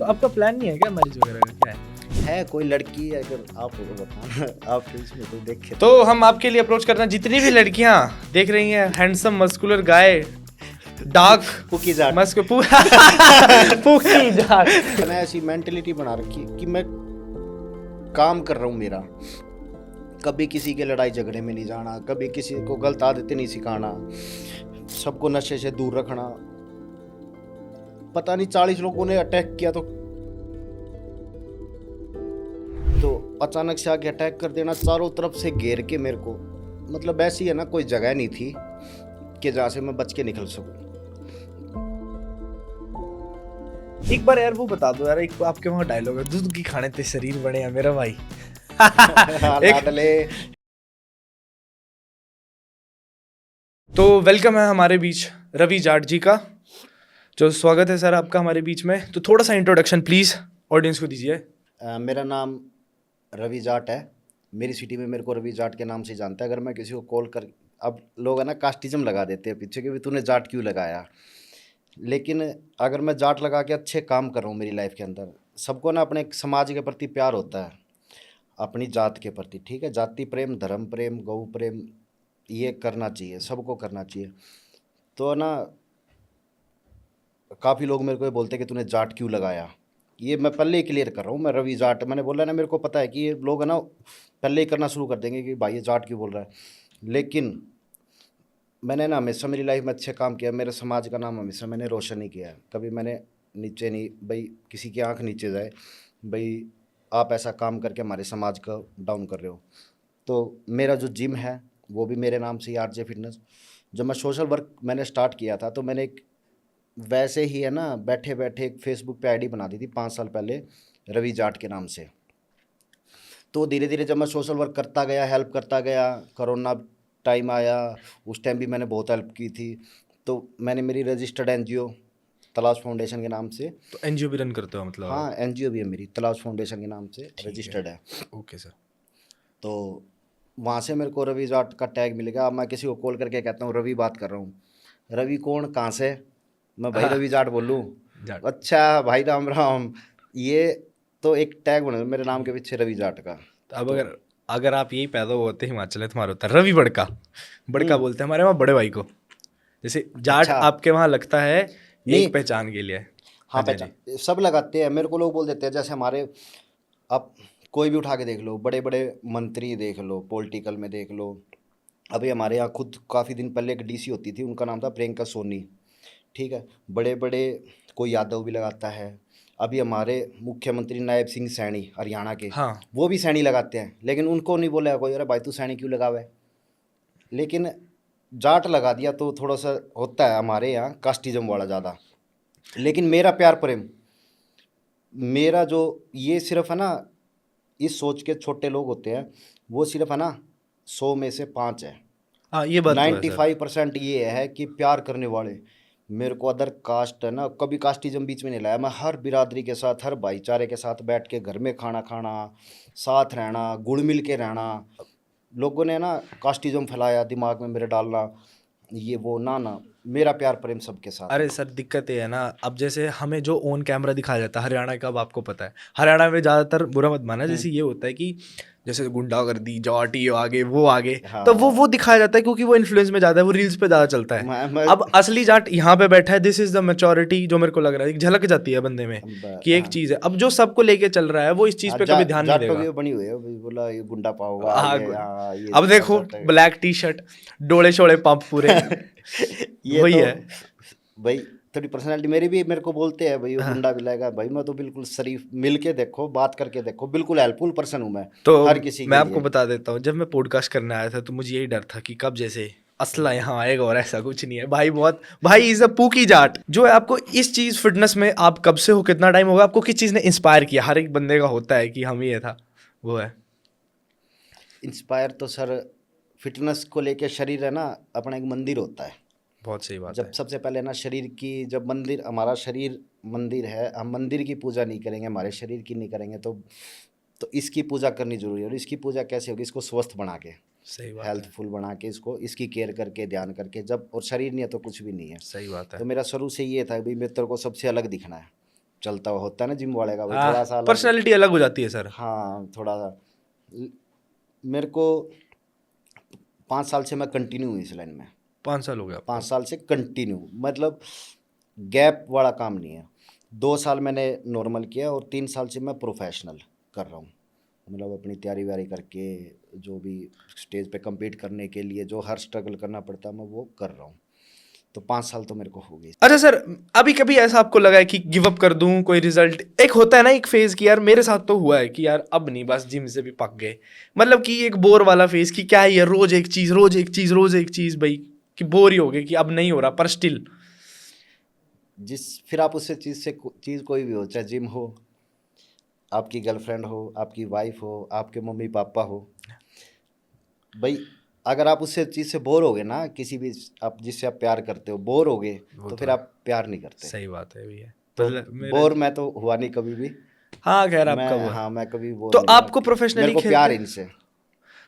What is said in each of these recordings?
तो आपका प्लान नहीं है क्या मैरिज वगैरह का, क्या है? कोई लड़की अगर आप हो तो बताना, आप इसमें कोई देखे तो हम आपके लिए अप्रोच करना, जितनी भी लड़कियां देख रही हैं, handsome muscular guy, dark pookie Jat पुकी Jat. मैंने ऐसी मेंटेलिटी बना रखी कि मैं काम कर रहा हूँ मेरा, कभी किसी के लड़ाई झगड़े में नहीं जाना, कभी किसी को गलत आदतें नहीं सिखाना, सबको नशे से दूर रखना। पता नहीं 40 लोगों ने अटैक किया तो अचानक से आके अटैक कर देना, चारों तरफ से घेर के मेरे को, मतलब ऐसी है ना, कोई जगह नहीं थी कि जहाँ से मैं बच के निकल सकूं। एक बार यार वो बता दो यार, एक आपके वहाँ डायलॉग है, दूध की खाने ते शरीर बने हैं मेरा भाई। लाडले। तो वेलकम है हमारे बीच रवि जाट जी का, जो स्वागत है सर आपका हमारे बीच में। तो थोड़ा सा इंट्रोडक्शन प्लीज ऑडियंस को दीजिए। मेरा नाम रवि जाट है। मेरी सिटी में मेरे को रवि जाट के नाम से जानता है। अगर मैं किसी को कॉल कर, अब लोग है ना कास्टिज्म लगा देते हैं पीछे कि भी तूने जाट क्यों लगाया, लेकिन अगर मैं जाट लगा के अच्छे काम कर रहा हूँ मेरी लाइफ के अंदर, सबको ना अपने समाज के प्रति प्यार होता है, अपनी जात के प्रति, ठीक है। जाति प्रेम, धर्म प्रेम, गौ प्रेम, ये करना चाहिए, सबको करना चाहिए। तो ना काफ़ी लोग मेरे को ये बोलते हैं कि तूने जाट क्यों लगाया। ये मैं पहले ही क्लियर कर रहा हूँ, मैं रवि जाट मैंने बोला ना, मेरे को पता है कि ये लोग है ना पहले ही करना शुरू कर देंगे कि भाई ये जाट क्यों बोल रहा है। लेकिन मैंने ना हमेशा मेरी लाइफ में अच्छे काम किया, मेरे समाज का नाम हमेशा मैंने रोशन ही किया है। कभी मैंने नीचे नहीं, भाई किसी की आंख नीचे जाए, भाई आप ऐसा काम करके हमारे समाज का डाउन कर रहे हो। तो मेरा जो जिम है वो भी मेरे नाम से ही, आरजे फिटनेस। जब मैं सोशल वर्क मैंने स्टार्ट किया था तो मैंने एक वैसे ही है ना बैठे बैठे एक फेसबुक पे आईडी बना दी थी 5 साल पहले, रवि जाट के नाम से। तो धीरे धीरे जब मैं सोशल वर्क करता गया, हेल्प करता गया, कोरोना टाइम आया, उस टाइम भी मैंने बहुत हेल्प की थी। तो मैंने मेरी रजिस्टर्ड एनजीओ तलाश फाउंडेशन के नाम से, तो एनजीओ भी रन करते हो मतलब? हाँ एनजीओ भी है मेरी, तलाश फाउंडेशन के नाम से रजिस्टर्ड है। Okay sir. तो वहाँ से मेरे को रवि जाट का टैग मिलेगा। अब मैं किसी को कॉल करके कहता हूँ रवि बात कर रहा हूँ, रवि कौन, कहाँ से, मैं भाई रवि जाट बोलूँ, जाट। अच्छा भाई राम राम। ये तो एक टैग बना मेरे नाम के पीछे रवि जाट का। तो अब अगर आप यही पैदा होते हिमाचल में, तुम्हारा होता है रवि बड़का। बड़का बोलते हैं हमारे वहाँ बड़े भाई को। जैसे जाट अच्छा आपके वहाँ लगता है नहीं, एक पहचान के लिए। हाँ हाँ जी जी। पहचान सब लगाते हैं। मेरे को लोग बोल देते हैं, जैसे हमारे, आप कोई भी उठा के देख लो, बड़े बड़े मंत्री देख लो, पॉलिटिकल में देख लो। अभी हमारे यहाँ खुद काफ़ी दिन पहले एक डीसी होती थी, उनका नाम था प्रियंका सोनी, ठीक है। बड़े बड़े कोई यादव भी लगाता है। अभी हमारे मुख्यमंत्री नायब सिंह सैनी हरियाणा के, हाँ। वो भी सैनी लगाते हैं, लेकिन उनको नहीं बोला कोई, अरे भाई तू सैनी क्यों लगावा है। लेकिन जाट लगा दिया तो थोड़ा सा होता है हमारे यहाँ कास्टिज्म वाला ज़्यादा। लेकिन मेरा प्यार प्रेम, मेरा जो ये सिर्फ है ना, इस सोच के छोटे लोग होते हैं, वो सिर्फ है ना 100 में से 5 है। हाँ ये बात तो है सर। 95% ये है कि प्यार करने वाले। मेरे को अदर कास्ट है ना, कभी कास्टिज्म बीच में नहीं लाया। मैं हर बिरादरी के साथ, हर भाईचारे के साथ बैठ के घर में खाना खाना, साथ रहना, गुड़ मिल के रहना। लोगों ने ना कास्टिज्म फैलाया दिमाग में मेरे डालना, ये वो, ना ना, मेरा प्यार प्रेम सबके साथ है। अरे सर दिक्कत ये है ना, अब जैसे हमें जो ऑन कैमरा दिखाया जाता है हरियाणा का, अब आपको पता है हरियाणा में ज़्यादातर, बुरा मत माना, जैसे ये होता है कि जैसे गुंडागर्दी, जाटी आगे वो आगे, तो हाँ वो दिखाया जाता है क्योंकि वो इन्फ्लुएंस में ज़्यादा है, वो रील्स पे ज़्यादा चलता है। मैं अब असली जाट यहाँ पे बैठा है, दिस इज द मेचोरिटी, जो मेरे को लग रहा है एक झलक जाती है बंदे में कि एक हाँ चीज़ है। अब जो सबको लेके चल रहा है वो इस चीज़ हाँ, पे कभी ध्यान नहीं जाटो देगा। की बनी हुई है भाई, बोला ये गुंडा पाओगा, हाँ ये हाँ ये अब देखो जाट है। ब्लैक टी शर्ट, डोले शोले पंप पूरे, ये वही तो है। भाई थोड़ी पर्सनालिटी मेरी भी, मेरे को बोलते हैं भाई वो हाँ। गुंडा भी लाएगा, भाई मैं तो बिल्कुल शरीफ, मिल के देखो, बात करके देखो, बिल्कुल हेल्पफुल पर्सन हूँ मैं तो हर किसी मैं के आपको लिए। बता देता हूँ, जब मैं पॉडकास्ट करने आया था तो मुझे यही डर था कि कब जैसे असला यहाँ आएगा, और ऐसा कुछ नहीं है भाई। बहुत भाई इज अ पूकी जाट जो है। आपको इस चीज फिटनेस में आप कब से हो, कितना टाइम होगा, आपको किस चीज ने इंस्पायर किया? हर एक बंदे का होता है कि हम ये था वो है। इंस्पायर तो सर, फिटनेस को लेके, शरीर है ना अपना एक मंदिर होता है। बहुत सही बात जब है। सबसे पहले ना शरीर की, जब मंदिर, हमारा शरीर मंदिर है, हम मंदिर की पूजा नहीं करेंगे, हमारे शरीर की नहीं करेंगे, तो इसकी पूजा करनी जरूरी है। और इसकी पूजा कैसे होगी? इसको स्वस्थ बना के, सही बात है। हेल्थफुल बना के, इसको इसकी केयर करके, ध्यान करके। जब और शरीर नहीं है तो कुछ भी नहीं है। सही बात है। तो मेरा शुरू से ये था भाई मैं तेरे को सबसे अलग दिखना है, चलता हुआ होता है ना जिम वाले का, भाई थोड़ा सा अलग। पर्सनैलिटी अलग हो जाती है सर। हाँ थोड़ा सा। मेरे को 5 साल से मैं कंटिन्यू हूँ इस लाइन में। 5 साल हो गया आपको? 5 साल से कंटिन्यू, मतलब गैप वाला काम नहीं है। 2 साल मैंने नॉर्मल किया और 3 साल से मैं प्रोफेशनल कर रहा हूँ। मतलब अपनी तैयारी व्यारी करके जो भी स्टेज पे compete करने के लिए जो हर स्ट्रगल करना पड़ता है मैं वो कर रहा हूँ। तो 5 साल तो मेरे को हो गए। अच्छा सर, अभी कभी ऐसा आपको लगा है कि गिव अप कर दूं, कोई रिजल्ट एक होता है ना, एक फेज कि यार मेरे साथ तो हुआ है कि यार अब नहीं, बस जिम से भी पक गए, मतलब कि एक बोर वाला फेज कि क्या है ये, रोज एक चीज रोज एक चीज रोज एक चीज, भाई कि बोर ही हो गए कि अब नहीं हो रहा, पर स्टिल। फिर आप उससे चीज़ कोई भी हो, चाहे जिम हो, आपकी गर्लफ्रेंड हो, आपकी वाइफ हो, आपके मम्मी पापा हो, भाई अगर आप उससे चीज़ से बोर हो गए ना, किसी भी आप जिससे आप प्यार करते हो बोर हो गए, वो तो तो फिर है। आप प्यार नहीं करते। सही बात है भैया। तो मतलब मेरा बोर मैं तो हुआ नहीं कभी भी। हाँ, खैर आपका मैं हुआ। हाँ मैं कभी बोर तो नहीं हुआ। आपको मेरे प्रोफेशनली को प्यार खेलते इनसे।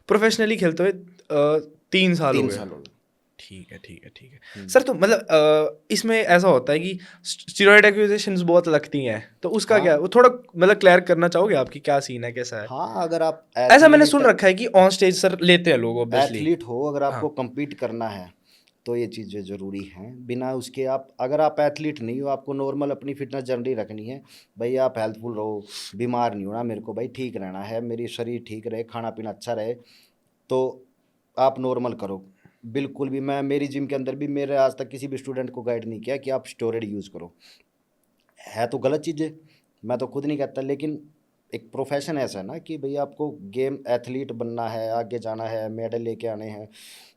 प्रोफेशनली खेलते हुए 3 साल हो 3 गए। साल हो गए। ठीक है ठीक है ठीक है हम्म। सर। तो मतलब इसमें ऐसा होता है कि स्टीरॉयड एक्विजिशंस बहुत लगती हैं, तो उसका क्या, हाँ वो थोड़ा मतलब क्लियर करना चाहोगे आपकी क्या सीन है, कैसा है? हाँ, अगर आप ऐसा मैंने सुन रखा है कि ऑन स्टेज सर लेते हैं लोग ऑब्वियसली। एथलीट हो, अगर हाँ। आपको compete करना है तो ये चीज़ें ज़रूरी हैं। बिना उसके आप, अगर आप एथलीट नहीं हो, आपको नॉर्मल अपनी फिटनेस जनरली रखनी है, भाई आप हेल्थफुल रहो, बीमार नहीं होना, मेरे को भाई ठीक रहना है, मेरी शरीर ठीक रहे, खाना पीना अच्छा रहे, तो आप नॉर्मल करो। बिल्कुल भी मैं मेरी जिम के अंदर भी मेरे आज तक किसी भी स्टूडेंट को गाइड नहीं किया कि आप स्टेरॉइड यूज़ करो। है तो गलत चीज़ है, मैं तो खुद नहीं कहता, लेकिन एक प्रोफेशन ऐसा है ना कि भई आपको गेम एथलीट बनना है, आगे जाना है, मेडल लेके आने हैं।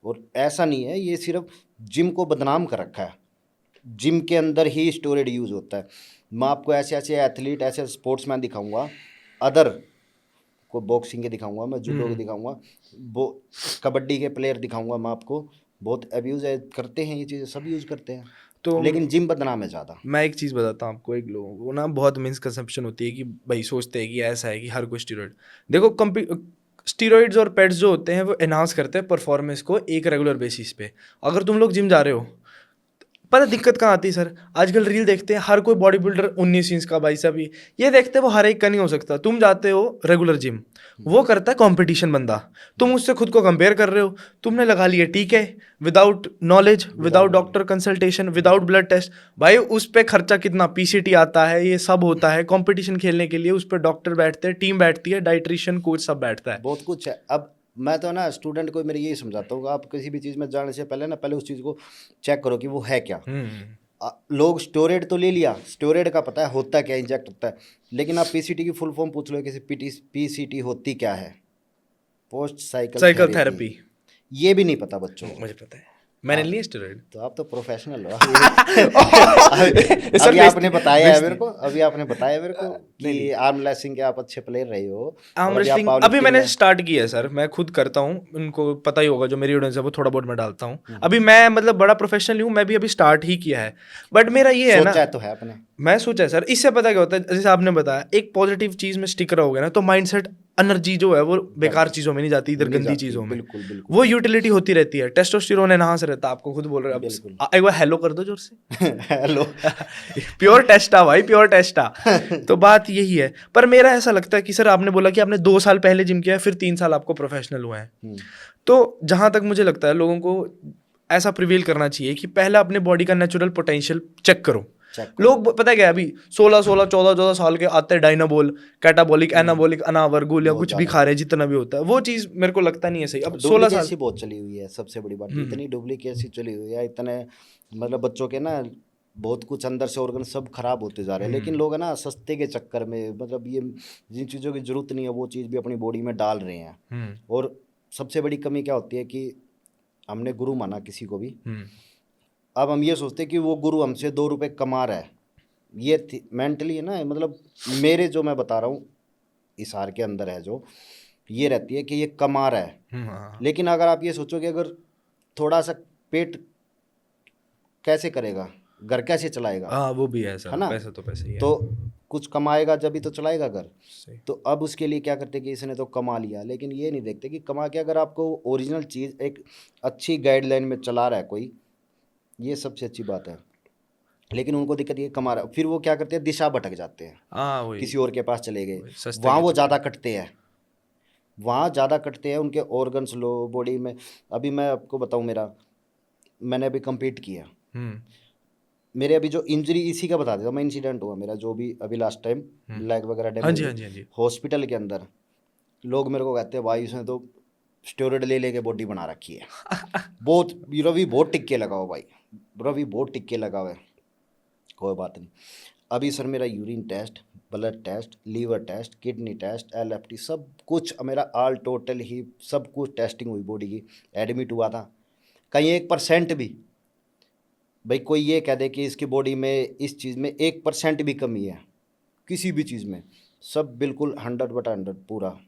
और ऐसा नहीं है, ये सिर्फ जिम को बदनाम कर रखा है। जिम के अंदर ही स्टेरॉइड यूज़ होता है। मैं आपको ऐसे ऐसे एथलीट, ऐसे स्पोर्ट्समैन दिखाऊंगा, अदर को बॉक्सिंग के दिखाऊंगा, मैं जूडो के दिखाऊंगा, वो कबड्डी के प्लेयर दिखाऊंगा मैं आपको, बहुत अब्यूज़ करते हैं, ये चीज़ें सब यूज़ करते हैं, तो लेकिन जिम बदनाम है ज़्यादा। मैं एक चीज़ बताता हूँ आपको, एक लोगों को ना बहुत मिसकंसेप्शन होती है कि भाई सोचते हैं कि ऐसा है कि हर कोई स्टीरॉयड, देखो स्टीरॉइड्स और पेड्स जो होते हैं वो एनहांस करते हैं परफॉर्मेंस को एक रेगुलर बेसिस पे। अगर तुम लोग जिम जा रहे हो, पता दिक्कत कहाँ आती है सर, आजकल रील देखते हैं हर कोई बॉडी बिल्डर 19 इंच का भाई साहब, ये देखते हैं, वो हर एक का नहीं हो सकता। तुम जाते हो रेगुलर जिम, वो करता है कंपटीशन बंदा, तुम उससे खुद को कंपेयर कर रहे हो, तुमने लगा लिया ठीक है, without knowledge, without doctor consultation, without blood test, भाई उस पर खर्चा कितना, पीसीटी आता है, ये सब होता है कंपटीशन खेलने के लिए, उस पर डॉक्टर बैठते हैं, टीम बैठती है, डाइट्रिशियन कोच सब बैठता है। बहुत कुछ है। अब मैं तो ना स्टूडेंट को मेरी यही समझाता हूँ, आप किसी भी चीज़ में जाने से पहले ना, पहले उस चीज़ को चेक करो कि वो है क्या। लोग स्टेरॉइड तो ले लिया, स्टेरॉइड का पता है होता क्या, इंजेक्ट होता है, लेकिन आप पीसीटी की फुल फॉर्म पूछ लो किसी, पीसीटी होती क्या है, post cycle cycle therapy, therapy. ये भी नहीं पता बच्चों को। मुझे पता है, मैंने आप लिए स्टेरॉइड। तो आप तो प्रोफेशनल हो। अभी आपने बताया है मेरे को, अभी आपने बताया मेरे को कि आर्म रेसलिंग के आप अच्छे प्लेयर रहे हो, आर्म और अभी आप रेसलिंग पावर अभी लिफ्टिंग मैंने में। स्टार्ट किया है सर, मैं खुद करता हूँ, उनको पता ही होगा जो मेरी ऑडियंस है, वो थोड़ा बहुत मैं डालता हूँ। अभी मैं मतलब बड़ा प्रोफेशनल हूँ, मैं भी अभी स्टार्ट ही किया है, बट मेरा ये है ना, सोचा है तो है आपने। मैं सोचा है सर, इससे पता क्या होता है, जैसे आपने बताया एक पॉजिटिव चीज में स्टिक रहोगे ना, तो माइंडसेट एनर्जी जो है वो बेकार चीजों में नहीं जाती, इधर नहीं गंदी जाती, चीजों में, बिल्कुल बिल्कुल वो यूटिलिटी होती रहती है। टेस्टोस्टेरोन एनहांस रहता है, आपको खुद बोल रहे हो बिल्कुल। अब एक बार हेलो कर दो जोर से। हेलो। प्योर टेस्टा भाई, प्योर टेस्टा। तो बात यही है, पर मेरा ऐसा लगता है कि सर आपने बोला कि आपने 2 साल पहले जिम किया है, फिर 3 साल आपको प्रोफेशनल हुआ है, तो जहां तक मुझे लगता है लोगों को ऐसा प्रिवेल करना चाहिए कि पहले अपने बॉडी का नेचुरल पोटेंशियल चेक करो। लोग पता है क्या, अभी 16 16 14 14 साल के आते हैं, डायनाबोल, कैटाबॉलिक, एनाबॉलिक, अनावर, गोलियां बहुत कुछ भी ज़्यादा खा रहे हैं, जितना भी होता है, वो चीज़ मेरे को लगता नहीं है सही। अब 16 साल। डुप्लीकेसी बहुत चली हुई है, सबसे बड़ी बात इतनी डुप्लीकेसी चली हुई है, इतने मतलब बच्चों के ना बहुत कुछ अंदर से ऑर्गन सब खराब होते जा रहे हैं, लेकिन लोग है ना सस्ते के चक्कर में, मतलब ये जिन चीज़ों की जरूरत नहीं है वो चीज़ भी अपनी बॉडी में डाल रहे हैं। और सबसे बड़ी कमी क्या होती है कि हमने गुरु माना किसी को भी, अब हम ये सोचते हैं कि वो गुरु हमसे 2 रुपए कमा रहा है, ये मेंटली है ना, मतलब मेरे जो मैं बता रहा हूँ इशार के अंदर है जो, ये रहती है कि ये कमा रहा है। लेकिन अगर आप ये सोचो कि अगर थोड़ा सा पेट कैसे करेगा, घर कैसे चलाएगा, हाँ वो भी है सर, है ना, पैसा तो पैसे ही है। तो कुछ कमाएगा जब ही तो चलाएगा घर। सही। तो अब उसके लिए क्या करते कि इसने तो कमा लिया, लेकिन ये नहीं देखते कि कमा के अगर आपको ओरिजिनल चीज़ एक अच्छी गाइडलाइन में चला रहा है कोई, ये सबसे अच्छी बात है। लेकिन उनको दिक्कत ये कमा रहा, फिर वो क्या करते हैं, दिशा भटक जाते हैं, हाँ वही किसी और के पास चले गए, वही, सस्ते वहाँ के वो चक्कर ज़्यादा में। कटते हैं, वहाँ ज़्यादा कटते हैं, उनके ऑर्गन्स लो बॉडी में। अभी मैं आपको बताऊँ, मैंने अभी compete किया, हम्म मेरे अभी जो इंजरी इसी का बता देता हूँ मैं, इंसिडेंट हुआ मेरा जो भी अभी लास्ट टाइम, हम्म। लेग वगैरह हाँ डैमेज जी हुई हाँ जी हाँ जी। हॉस्पिटल के अंदर। लोग मेरे को कहते हैं भाई उसने तो स्टेरॉइड ले लेके बॉडी बना रखी है, बहुत, रवि बहुत टिक्के लगाओ भाई, रवि बहुत टिक्के लगाओ है। कोई बात नहीं। अभी सर मेरा urine test, blood test, liver test, kidney test, LFT, सब कुछ मेरा ऑल टोटल ही सब कुछ टेस्टिंग हुई बॉडी की। एडमिट हुआ था, कहीं 1% भी, भाई कोई ये कह दे कि इसकी बॉडी में इस चीज़ में 1% भी कमी है किसी भी चीज़ में, सब बिल्कुल 100/100 पूरा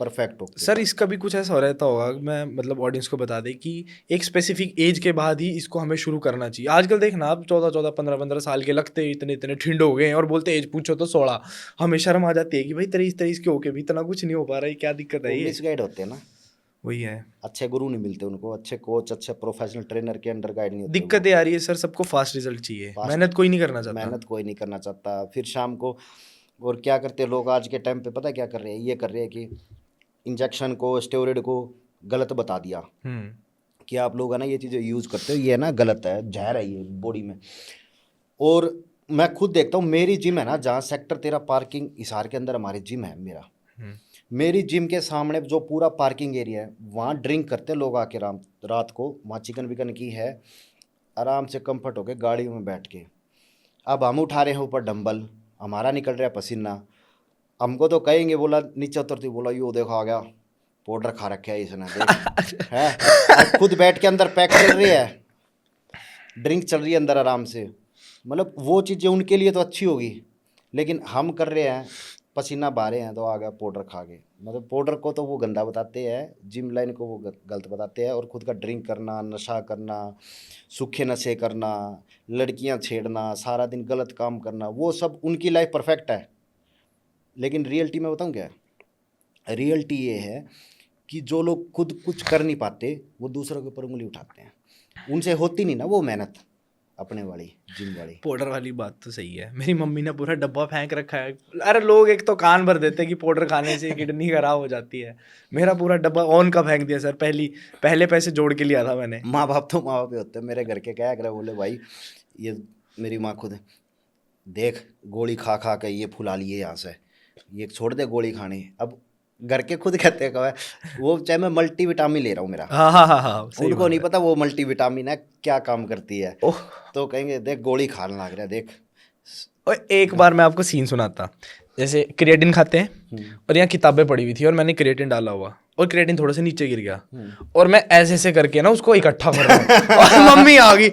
परफेक्ट ओके सर था। इसका भी कुछ ऐसा हो रहता होगा, मैं मतलब ऑडियंस को बता दें कि एक स्पेसिफिक एज के बाद ही इसको हमें शुरू करना चाहिए। आजकल देखना आप 14-14 15-15 साल के लगते इतने इतने ठिंड हो गए हैं और बोलते एज पूछो तो 16। हमें शर्म आ जाती है कि भाई 23-23 के होके भी इतना कुछ नहीं हो पा रहा है, क्या दिक्कत वो है ये। मिसगाइड होते हैं ना, वही है, अच्छे गुरु नहीं मिलते उनको, अच्छे कोच, अच्छे प्रोफेशनल ट्रेनर के अंडर गाइड नहीं होते वो। दिक्कतें आ रही है सर, सबको फास्ट रिजल्ट चाहिए, फास्ट, मेहनत कोई नहीं करना चाहता। मेहनत कोई नहीं करना चाहता, फिर शाम को। और क्या करते हैं लोग आज के टाइम पे, पता है क्या कर रहे हैं, ये कर रहे हैं कि इंजेक्शन को, स्टेरॉइड को गलत बता दिया हम्म कि आप लोग है ना ये चीज़ें यूज़ करते हो, ये है ना गलत है, जहर है ये बॉडी में। और मैं खुद देखता हूँ, मेरी जिम है ना जहाँ सेक्टर 13 पार्किंग हिसार के अंदर हमारी जिम है, हम्म। मेरी जिम के सामने जो पूरा पार्किंग एरिया है, वहाँ ड्रिंक करते हैं लोग आके रात को, वहाँ चिकन विकन की है, आराम से कंफर्ट होके गाड़ी में बैठ के। अब हम उठा रहे हैं ऊपर डंबल, हमारा निकल रहा है पसीना, हमको तो कहेंगे, बोला नीचे उतरती, बोला यो देखो आ गया, पाउडर खा रखा है इसने देख, है। और खुद बैठ के अंदर पैक चल रही है, ड्रिंक चल रही है अंदर आराम से। मतलब वो चीज़ें उनके लिए तो अच्छी होगी, लेकिन हम कर रहे हैं, पसीना बहा रहे हैं, तो आ गया पाउडर खा के। मतलब पाउडर को तो वो गंदा बताते हैं, जिम लाइन को वो गलत बताते हैं, और खुद का ड्रिंक करना, नशा करना, सूखे नशे करना, लड़कियां छेड़ना, सारा दिन गलत काम करना, वो सब उनकी लाइफ परफेक्ट है। लेकिन रियलिटी में बताऊँ क्या है, रियलिटी ये है कि जो लोग खुद कुछ कर नहीं पाते, वो दूसरों के ऊपर उंगली उठाते हैं, उनसे होती नहीं ना वो मेहनत अपने वाली, जिम वाली। पाउडर वाली बात तो सही है, मेरी मम्मी ने पूरा डब्बा फेंक रखा है। अरे लोग एक तो कान भर देते हैं कि पाउडर खाने से किडनी खराब हो जाती है, मेरा पूरा डब्बा ऑन का फेंक दिया सर। पहले पैसे जोड़ के लिया था मैंने। माँ बाप तो माँ बाप ही होते हैं, मेरे घर के क्या करे, बोले भाई ये, मेरी माँ खुद, देख गोली खा खा के ये फुला लिए यहाँ से, ये छोड़ दे गोली खानी। अब घर के खुद कहते हैं, कहा वो चाहे मैं मल्टीविटामिन ले रहा हूँ मेरा, हाँ हाँ हाँ हाँ सही उनको बात नहीं है। पता वो मल्टीविटामिन है क्या काम करती है, ओह, तो कहेंगे देख गोली खाने लग रहा है देख। और एक बार मैं आपको सीन सुनाता। जैसे क्रिएटिन खाते हैं और यहाँ किताबें पड़ी हुई थी और मैंने क्रिएटिन डाला हुआ और क्रिएटिन थोड़ा सा नीचे गिर गया और मैं ऐसे ऐसे करके ना उसको इकट्ठा कर रहा हूँ और मम्मी आ गई,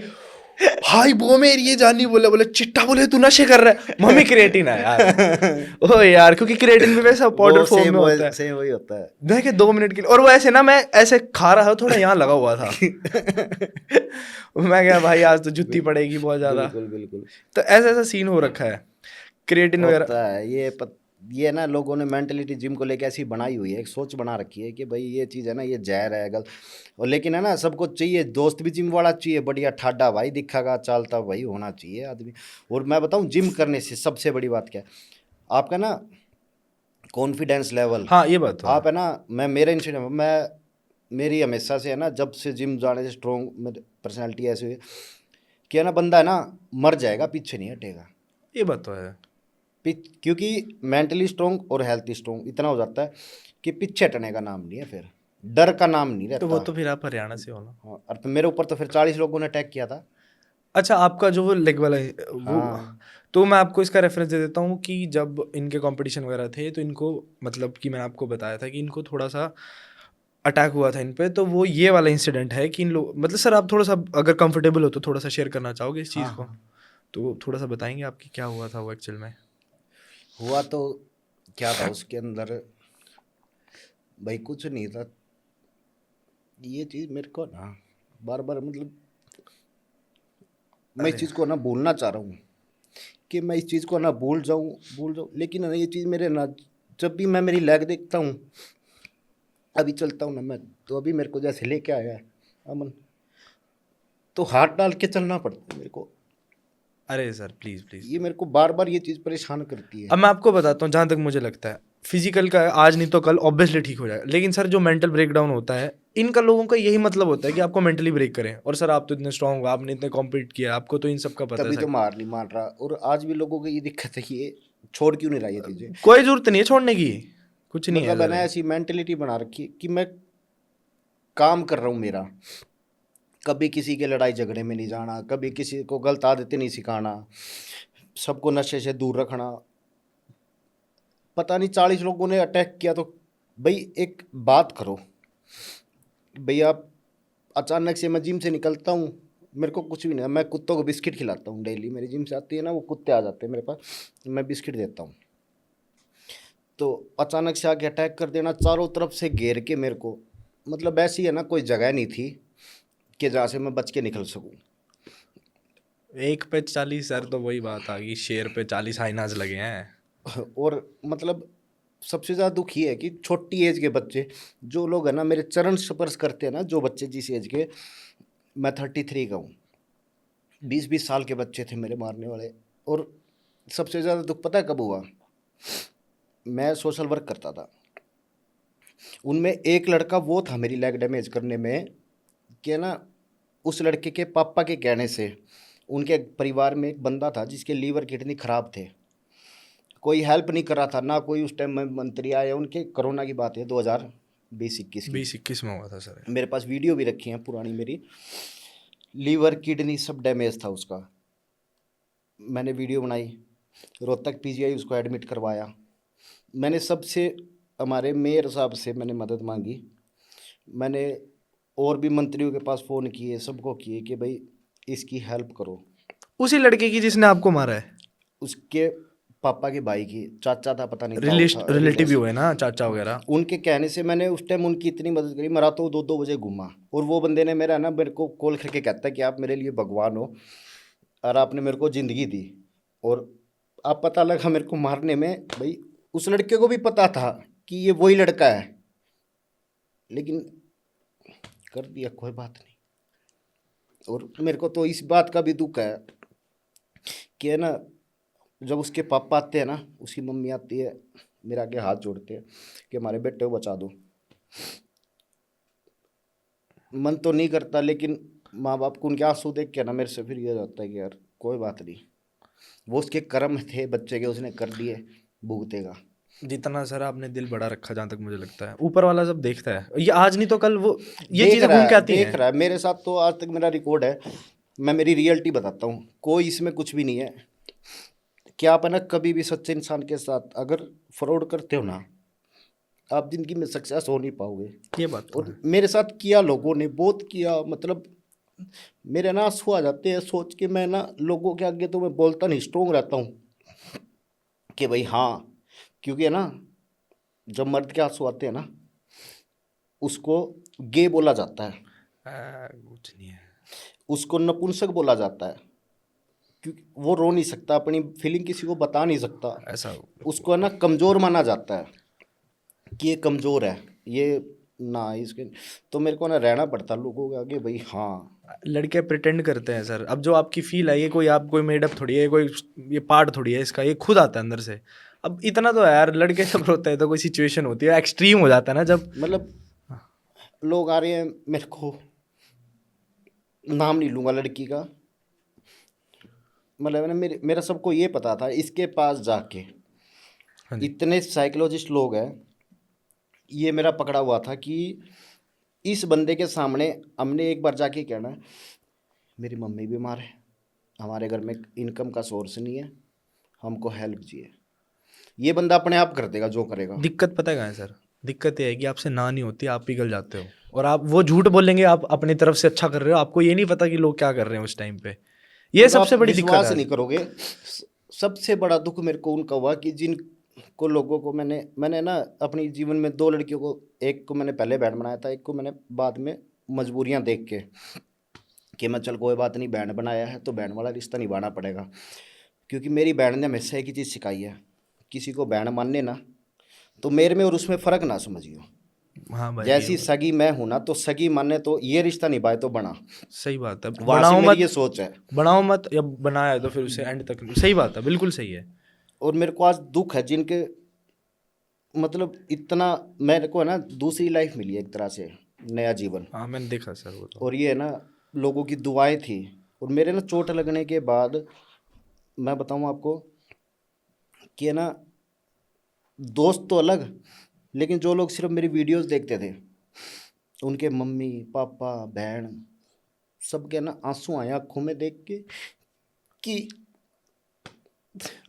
भाई वो मेरी ये जानी, बोले बोले चिट्टा, बोले तू नशे कर रहा है। मम्मी क्रिएटिन है यार। ओ यार, क्योंकि क्रिएटिन भी वैसा पाउडर वो फॉर्म में होता है। सेम वही होता है। देखे 2 मिनट के लिए, और वो ऐसे ना, मैं ऐसे खा रहा था, थोड़ा यहाँ लगा हुआ था। मैं क्या भाई, आज तो जुत्ती पड़ेगी बहुत ज्यादा। बिल्कुल बिल्कुल तो ऐसा ऐसा सीन हो रखा है क्रिएटिन वगैरह। होता है ये ना लोगों ने मेंटेलिटी जिम को लेके ऐसी बनाई हुई है, एक सोच बना रखी है कि भाई ये चीज़ है ना, ये जहर है गलत। और लेकिन है ना, सबको चाहिए दोस्त भी जिम वाला चाहिए, बढ़िया ठाडा भाई दिखागा चालता भाई होना चाहिए आदमी। और मैं बताऊं, जिम करने से सबसे बड़ी बात क्या है, आपका ना कॉन्फिडेंस लेवल। हाँ ये बात तो है। आप है ना, मैं मेरे इंसिडेंट, मैं मेरी हमेशा से है ना, जब से जिम जाने से स्ट्रॉन्ग मेरी पर्सनैलिटी ऐसी हुई कि है ना, बंदा है ना मर जाएगा पीछे नहीं हटेगा। ये बात तो है। क्योंकि मेंटली स्ट्रॉन्ग और हेल्थ स्ट्रॉन्ग इतना हो जाता है कि पीछे हटने का नाम नहीं है, फिर डर का नाम नहीं तो रहता। वो तो फिर आप हरियाणा से हो ना। हाँ, और तो मेरे ऊपर तो फिर 40 लोगों ने अटैक किया था। अच्छा, आपका जो वो लेग वाला है, वो हाँ तो मैं आपको इसका रेफरेंस दे देता हूँ कि जब इनके कंपटीशन वगैरह थे तो इनको, मतलब कि मैंने आपको बताया था कि इनको थोड़ा सा अटैक हुआ था इन पे, तो वो ये वाला इंसिडेंट है कि इन लोग, मतलब सर आप थोड़ा सा अगर कंफर्टेबल हो तो थोड़ा सा शेयर करना चाहोगे इस चीज़ हाँ को, हाँ। तो थोड़ा सा बताएंगे आपकी क्या हुआ था वो एक्चुअल में। हुआ तो क्या था उसके अंदर, भाई कुछ नहीं था, ये चीज़ मेरे को ना बार बार, मतलब मैं इस अरे चीज़ को ना भूलना चाह रहा हूँ कि मैं इस चीज़ को ना भूल जाऊँ, लेकिन ना ये चीज़ मेरे ना, जब भी मैं मेरी लैग देखता हूँ, अभी चलता हूँ ना मैं, तो अभी मेरे को जैसे लेके आया है अमन, तो हाथ डाल के चलना पड़ता है मेरे को। अरे सर प्लीज़ प्लीज़। ये मेरे को बार बार ये चीज़ परेशान करती है। अब मैं आपको बताता हूँ, जहाँ तक मुझे लगता है फिजिकल का आज नहीं तो कल ऑब्वियसली ठीक हो जाएगा, लेकिन सर जो मेंटल ब्रेकडाउन होता है, इनका लोगों का यही मतलब होता है कि आपको मेंटली ब्रेक करें। और सर आप तो इतने स्ट्रांग हो, आपने इतने कॉम्पीट किया, आपको तो इन सब का पता है तभी तो सर। मार नहीं मान रहा, और आज भी लोगों को ये दिक्कत है कि ये छोड़ क्यों नहीं रहा ये चीज़ें। कोई ज़रूरत नहीं है छोड़ने की, कुछ नहीं है मतलब सर। मैंने ऐसी मेंटेलिटी बना रखी है कि मैं काम कर रहा हूँ मेरा, कभी किसी के लड़ाई झगड़े में नहीं जाना, कभी किसी को गलत आदतें नहीं सिखाना, सबको नशे से दूर रखना। पता नहीं 40 लोगों ने अटैक किया तो भाई एक बात करो, भाई आप अचानक से मैं जिम से निकलता हूँ, मेरे को कुछ भी नहीं, मैं कुत्तों को बिस्किट खिलाता हूँ डेली, मेरी जिम से आती है ना वो कुत्ते आ जाते हैं मेरे पास, मैं बिस्किट देता हूँ। तो अचानक से आके अटैक कर देना, चारों तरफ से घेर के मेरे को, मतलब ऐसी है ना कोई जगह नहीं थी कि जहाँ से मैं बच के निकल सकूँ। 1 पे 40 सर, तो वही बात आ गई, शेर पे 40 हाइनाज लगे हैं। और मतलब सबसे ज़्यादा दुख ये है कि छोटी एज के बच्चे जो लोग है ना मेरे चरण स्पर्श करते हैं ना, जो बच्चे जिस एज के, मैं 33 का हूँ, 20-20 साल के बच्चे थे मेरे मारने वाले। और सबसे ज़्यादा दुख पता है कब हुआ? मैं सोशल वर्क करता था, उनमें एक लड़का वो था मेरी लेग डैमेज करने में, कि ना उस लड़के के पापा के कहने से उनके परिवार में एक बंदा था जिसके लीवर किडनी ख़राब थे, कोई हेल्प नहीं कर रहा था ना, कोई उस टाइम में मंत्री आए, उनके कोरोना की बात है 2020-21 की। 20-21 में हुआ था सर। मेरे पास वीडियो भी रखी है पुरानी, मेरी लीवर किडनी सब डैमेज था उसका, मैंने वीडियो बनाई, रोहतक पीजीआई उसको एडमिट करवाया। मैंने सबसे, हमारे मेयर साहब से मैंने मदद मांगी, मैंने और भी मंत्रियों के पास फ़ोन किए, सबको किए कि भाई इसकी हेल्प करो। उसी लड़के की जिसने आपको मारा है? उसके पापा के भाई की, चाचा था पता नहीं, ताऊ था, रिलेटिव भी हुए ना, चाचा वगैरह? उनके कहने से मैंने उस टाइम उनकी इतनी मदद करी। मैं रातों 2-2 बजे घूमा, और वो बंदे ने मेरा ना मेरे को कॉल करके कहता है कि आप मेरे लिए भगवान हो और आपने मेरे को ज़िंदगी दी। और अब पता लगा मेरे को मारने में, भाई उस लड़के को भी पता था कि ये वही लड़का है, लेकिन कर दिया, कोई बात नहीं। और मेरे को तो इस बात का भी दुख है कि है ना, जब उसके पापा आते हैं ना, उसकी मम्मी आती है, मेरे आगे हाथ जोड़ते हैं कि हमारे बेटे को बचा दो। मन तो नहीं करता, लेकिन माँ बाप को उनके आंसू देख के ना मेरे से फिर ये हो जाता है कि यार कोई बात नहीं, वो उसके कर्म थे बच्चे के, उसने कर दिए, भुगतेगा। जितना सर आपने दिल बड़ा रखा, जहाँ तक मुझे लगता है ऊपर वाला सब देखता है, ये आज नहीं तो कल वो ये देख चीज़ें रहा घूम के है, आती देख हैं। रहा है मेरे साथ, तो आज तक मेरा रिकॉर्ड है, मैं मेरी रियलिटी बताता हूँ, कोई इसमें कुछ भी नहीं है। कि आप है ना कभी भी सच्चे इंसान के साथ अगर फ्रॉड करते हो ना, आप जिंदगी में सक्सेस हो नहीं पाओगे। ये बात तो है। और मेरे साथ किया लोगों ने, बहुत किया, मतलब मेरे ना आंसू आ जाते हैं सोच के। मैं ना लोगों के आगे तो मैं बोलता नहीं, स्ट्रोंग रहता हूँ कि भाई हाँ, क्योंकि है ना जब मर्द के आंसू आते हैं ना, उसको गे बोला जाता है, कुछ नहीं है। उसको नपुंसक बोला जाता है, क्योंकि वो रो नहीं सकता, अपनी फीलिंग किसी को बता नहीं सकता। ऐसा उसको है ना कमज़ोर माना जाता है कि ये कमज़ोर है, ये ना इसके। तो मेरे को ना रहना पड़ता लोगों के आगे, भाई हाँ। लड़के प्रिटेंड करते हैं सर। अब जो आपकी फील है, ये कोई आप कोई मेडअप थोड़ी है, कोई ये पार्ट थोड़ी है इसका, ये खुद आता है अंदर से। अब इतना तो है यार, लड़के जब रोते हैं तो कोई सिचुएशन होती है, एक्सट्रीम हो जाता है ना जब। मतलब लोग आ रहे हैं, मेरे को नाम नहीं लूँगा लड़की का, मतलब ना मेरा सबको ये पता था, इसके पास जाके हाँ जी। इतने साइकोलॉजिस्ट लोग हैं, ये मेरा पकड़ा हुआ था कि इस बंदे के सामने हमने एक बार जाके कहना, मेरी मम्मी बीमार है, हमारे घर में इनकम का सोर्स नहीं है, हमको हेल्प चाहिए। ये बंदा अपने आप कर देगा जो करेगा। दिक्कत पता है कहाँ है सर? दिक्कत ये है कि आपसे ना नहीं होती, आप पिघल जाते हो, और आप वो झूठ बोलेंगे आप अपनी तरफ से अच्छा कर रहे हो, आपको ये नहीं पता कि लोग क्या कर रहे हैं उस टाइम पे। ये मतलब सबसे आप बड़ी दिक्कत विश्वास है। नहीं करोगे, सबसे बड़ा दुख मेरे को उनका हुआ कि जिनको लोगों को मैंने ना अपनी जीवन में 2 लड़कियों को, एक को मैंने पहले बैंड बनाया था, एक को मैंने बाद में मजबूरियां देख के कि मैं चल कोई बात नहीं, बैंड बनाया है तो बैंड वाला रिश्ता निभाना पड़ेगा। क्योंकि मेरी बैंड ने हमेशा एक ही चीज़ सिखाई है, किसी को बैंड मानने ना तो मेरे में और उसमें फ़र्क ना समझियो। हाँ भाई, जैसी सगी मैं हूं ना, तो सगी माने तो ये रिश्ता निभाए तो बना, सही बात है। वहां से बनाओ मेरी मत, ये सोच है। बनाओ मत, या बनाया है तो फिर उसे एंड तक, सही बात है, बिल्कुल सही है। और मेरे को आज दुख है जिनके, मतलब इतना मेरे को है ना दूसरी लाइफ मिली है एक तरह से, नया जीवन। हाँ मैंने देखा सर वो तो। और ये है ना लोगों की दुआएं थी। और मेरे ना चोट लगने के बाद मैं बताऊं आपको कि है ना, दोस्त तो अलग, लेकिन जो लोग सिर्फ मेरी वीडियोस देखते थे, उनके मम्मी पापा बहन सबके ना आंसू आए आंखों में देख के कि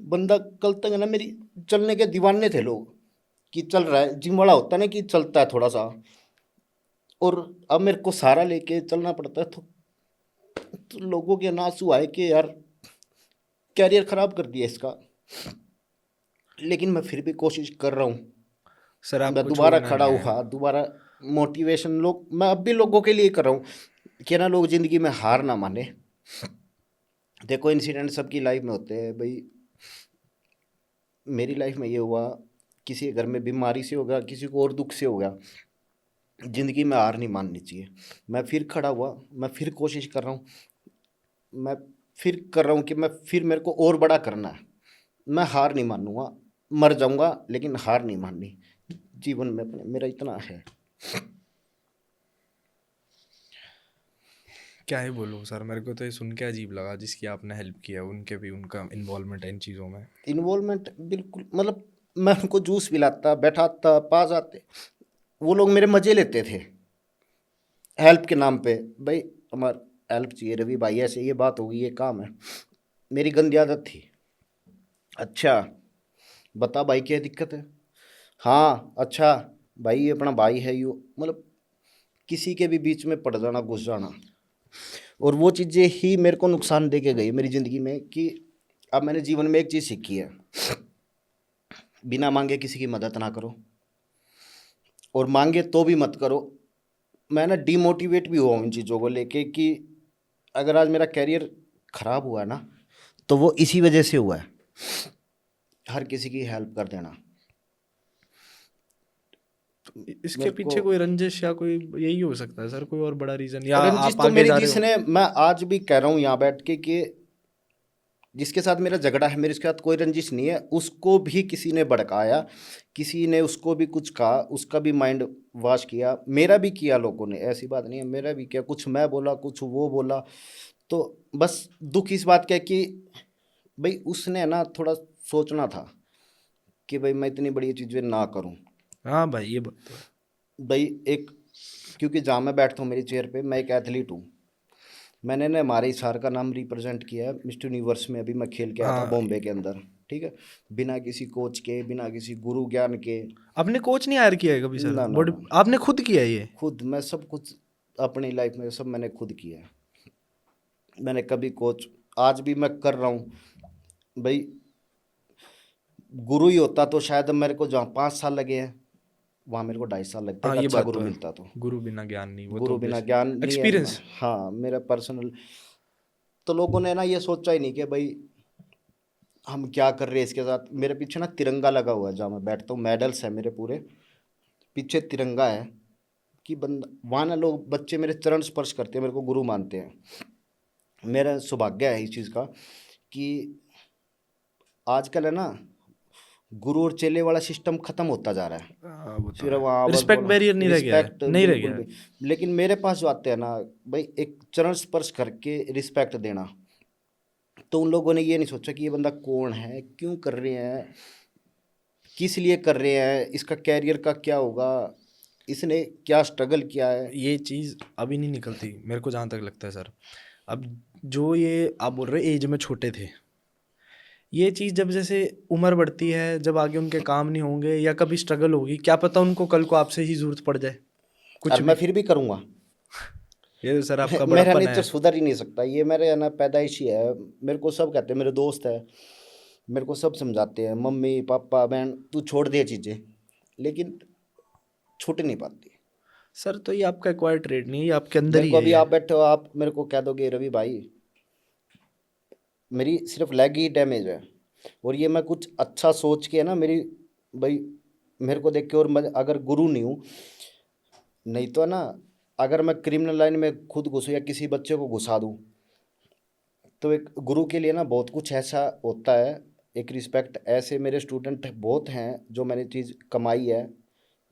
बंदा कल तक है ना मेरी चलने के दीवाने थे लोग, कि चल रहा है जिम वाला होता है ना कि चलता है थोड़ा सा, और अब मेरे को सहारा लेके चलना पड़ता है। तो लोगों के ना आंसू आए कि यार कैरियर खराब कर दिया इसका, लेकिन मैं फिर भी कोशिश कर रहा हूँ। सर मैं आपको दोबारा छोड़ना खड़ा नहीं है। हुआ, दोबारा मोटिवेशन लोग, मैं अब भी लोगों के लिए कर रहा हूँ कि ना लोग ज़िंदगी में हार ना माने। देखो इंसिडेंट सबकी लाइफ में होते हैं भाई, मेरी लाइफ में ये हुआ, किसी के घर में बीमारी से होगा, किसी को और दुख से होगा। ज़िंदगी में हार नहीं माननी चाहिए। मैं फिर खड़ा हुआ, मैं फिर कोशिश कर रहा हूँ, मैं फिर कर रहा हूँ कि मैं फिर मेरे को और बड़ा करना है। मैं हार नहीं मानूंगा, मर जाऊंगा लेकिन हार नहीं माननी जीवन में अपने, मेरा इतना है। क्या ही बोलूँ सर, मेरे को तो ये सुन के अजीब लगा, जिसकी आपने हेल्प किया उनके भी उनका इन्वॉल्वमेंट है इन चीज़ों में। इन्वॉल्वमेंट बिल्कुल, मतलब मैं उनको जूस पिलाता, बैठाता, पास आते, वो लोग मेरे मज़े लेते थे हेल्प के नाम पे। भाई हमारा हेल्प चाहिए रवि भाई, ऐसे ये बात होगी, ये काम है। मेरी गंदी आदत थी, अच्छा बता भाई क्या दिक्कत है, हाँ अच्छा भाई ये अपना भाई है, यू मतलब किसी के भी बीच में पड़ जाना, घुस जाना। और वो चीज़ें ही मेरे को नुकसान दे के गई मेरी ज़िंदगी में, कि अब मैंने जीवन में एक चीज़ सीखी है, बिना मांगे किसी की मदद ना करो, और मांगे तो भी मत करो। मैं ना डीमोटिवेट भी हुआ हूँ इन चीज़ों को लेके, कि अगर आज मेरा कैरियर ख़राब हुआ ना, तो वो इसी वजह से हुआ है, हर किसी की हेल्प कर देना। इसके मेरे को पीछे कोई रंजिश या कोई यही हो सकता है सर, कोई और बड़ा रीज़न, या रंजिश आप तो आगे मेरी, जा रहे हो। जिसने, मैं आज भी कह रहा हूँ यहाँ बैठ के कि जिसके साथ मेरा झगड़ा है, मेरे साथ कोई रंजिश नहीं है, उसको भी किसी ने भड़काया, किसी ने उसको भी कुछ कहा, उसका भी माइंड वॉश किया, मेरा भी किया लोगों ने, ऐसी बात नहीं है, मेरा भी किया, कुछ मैं बोला कुछ वो बोला। तो बस दुख इस बात का है कि भाई उसने ना थोड़ा सोचना था कि भाई मैं इतनी बड़ी चीज़ें ना करूं। हाँ भाई ये बात तो है। भाई एक, क्योंकि जहाँ मैं बैठता हूँ मेरी चेयर पे, मैं एक एथलीट हूँ। मैंने ना हमारे हिसार का नाम रिप्रेजेंट किया है मिस्टर यूनिवर्स में, अभी मैं खेल के आया था हाँ, बॉम्बे के अंदर, ठीक है, बिना किसी कोच के, बिना किसी गुरु ज्ञान के। आपने कोच नहीं हायर किया है कभी सर, ना ना बॉडी ना, आपने खुद किया है ये? खुद मैं सब कुछ अपनी लाइफ में सब मैंने खुद किया है। मैंने कभी कोच, आज भी मैं कर रहा हूँ भाई। गुरु ही होता तो शायद मेरे को जहाँ 5 साल लगे हैं, वहाँ मेरे को 2.5 साल लगते, हाँ एक ये अच्छा बात गुरु तो है, मिलता तो। गुरु बिना ज्ञान नहीं, वो तो गुरु बिना ऑब्वियस ज्ञान नहीं है। एक्सपीरियंस। हाँ मेरा पर्सनल, तो लोगों ने ना ये सोचा ही नहीं कि भाई हम क्या कर रहे हैं इसके साथ। मेरे पीछे ना तिरंगा लगा हुआ है जहाँ मैं बैठता हूँ, मेडल्स है मेरे पूरे पीछे, तिरंगा है, कि बंदा वहाँ ना लोग बच्चे मेरे चरण स्पर्श करते हैं, मेरे को गुरु मानते हैं। मेरा सौभाग्य है इस चीज़ का कि आजकल है ना गुरु और चेले वाला सिस्टम खत्म होता जा रहा है। हाँ वो तो फिर है, वहाँ बस रिस्पेक्ट बोलो बैरियर नहीं रह गया है, रिस्पेक्ट, नहीं रह बिल्कुल गया है। भी। लेकिन मेरे पास जो आते हैं ना भाई, एक चरण स्पर्श करके रिस्पेक्ट देना, तो उन लोगों ने ये नहीं सोचा कि ये बंदा कौन है, क्यों कर रहे हैं, किस लिए कर रहे हैं, इसका कैरियर का क्या होगा, इसने क्या स्ट्रगल किया है। ये चीज़ अभी नहीं निकलती मेरे को जहाँ तक लगता है सर। अब जो ये आप बोल रहे एज में छोटे थे, ये चीज़ जब जैसे उम्र बढ़ती है, जब आगे उनके काम नहीं होंगे या कभी स्ट्रगल होगी, क्या पता उनको कल को आपसे ही ज़रूरत पड़ जाए, कुछ और मैं भी। फिर भी करूँगा। ये तो सर आपका मेरा बड़प्पन नेचर है। सुधर ही नहीं सकता, ये मेरे है ना पैदाइशी है। मेरे को सब कहते हैं, मेरे दोस्त है, मेरे को सब समझाते हैं, मम्मी पापा बहन तू छोड़ दे चीज़ें, लेकिन छूट नहीं पाती। सर तो ये आपका एक्वायर ट्रेड नहीं है, ये आपके अंदर मेरे ही को है अभी ये। आप बैठे हो, आप मेरे को कह दोगे रवि भाई मेरी सिर्फ लेग ही डैमेज है, और ये मैं कुछ अच्छा सोच के है ना, मेरी भाई मेरे को देख के, और मैं अगर गुरु नहीं हूँ, नहीं तो ना, अगर मैं क्रिमिनल लाइन में खुद घुसूँ या किसी बच्चे को घुसा दूँ, तो एक गुरु के लिए ना बहुत कुछ ऐसा होता है, एक रिस्पेक्ट। ऐसे मेरे स्टूडेंट बहुत हैं जो मैंने चीज़ कमाई है,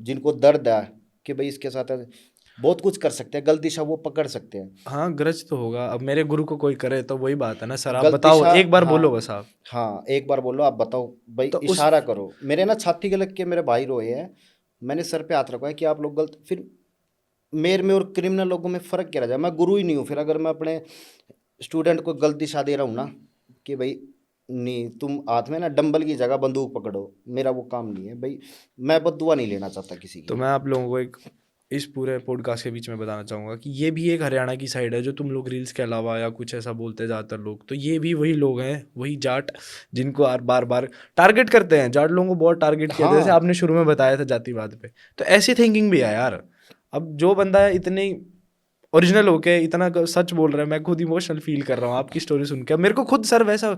जिनको दर्द है कि भाई इसके साथ बहुत कुछ कर सकते हैं, गलत दिशा वो पकड़ सकते हैं। हाँ, ग्रज तो होगा। अब मेरे गुरु को कोई करे तो वही बात है ना सर, आप गलत बताओ, दिशा, एक बार हाँ। बोलो बस आप। हाँ, एक बार बोलो, आप बताओ भाई, तो उस इशारा करो। मेरे ना छाती के लग के मेरे भाई रोए हैं, मैंने सर पे हाथ रखा है कि आप लोग गलत। फिर मेरे में और क्रिमिनल लोगों में फ़र्क क्या रह जाए? मैं गुरु ही नहीं हूँ फिर, अगर मैं अपने स्टूडेंट को गलत दिशा दे रहा हूँ ना, कि भाई नहीं, तुम हाथ में ना डंबल की जगह बंदूक पकड़ो, मेरा वो काम नहीं है भाई। मैं बददुआ नहीं लेना चाहता किसी तो की। मैं आप लोगों को एक इस पूरे पॉडकास्ट के बीच में बताना चाहूँगा कि ये भी एक हरियाणा की साइड है, जो तुम लोग रील्स के अलावा या कुछ ऐसा बोलते हैं ज़्यादातर लोग, तो ये भी वही लोग हैं, वही जाट, जिनको बार बार टारगेट करते हैं। जाट लोगों को बहुत टारगेट किया था, जैसे हाँ, आपने शुरू में बताया था जातिवाद पे। तो ऐसी थिंकिंग भी है यार। अब जो बंदा है इतनी ओरिजिनल होके इतना सच बोल रहा है, मैं खुद इमोशनल फील कर रहा हूँ आपकी स्टोरी सुन के। अब मेरे को खुद सर वैसा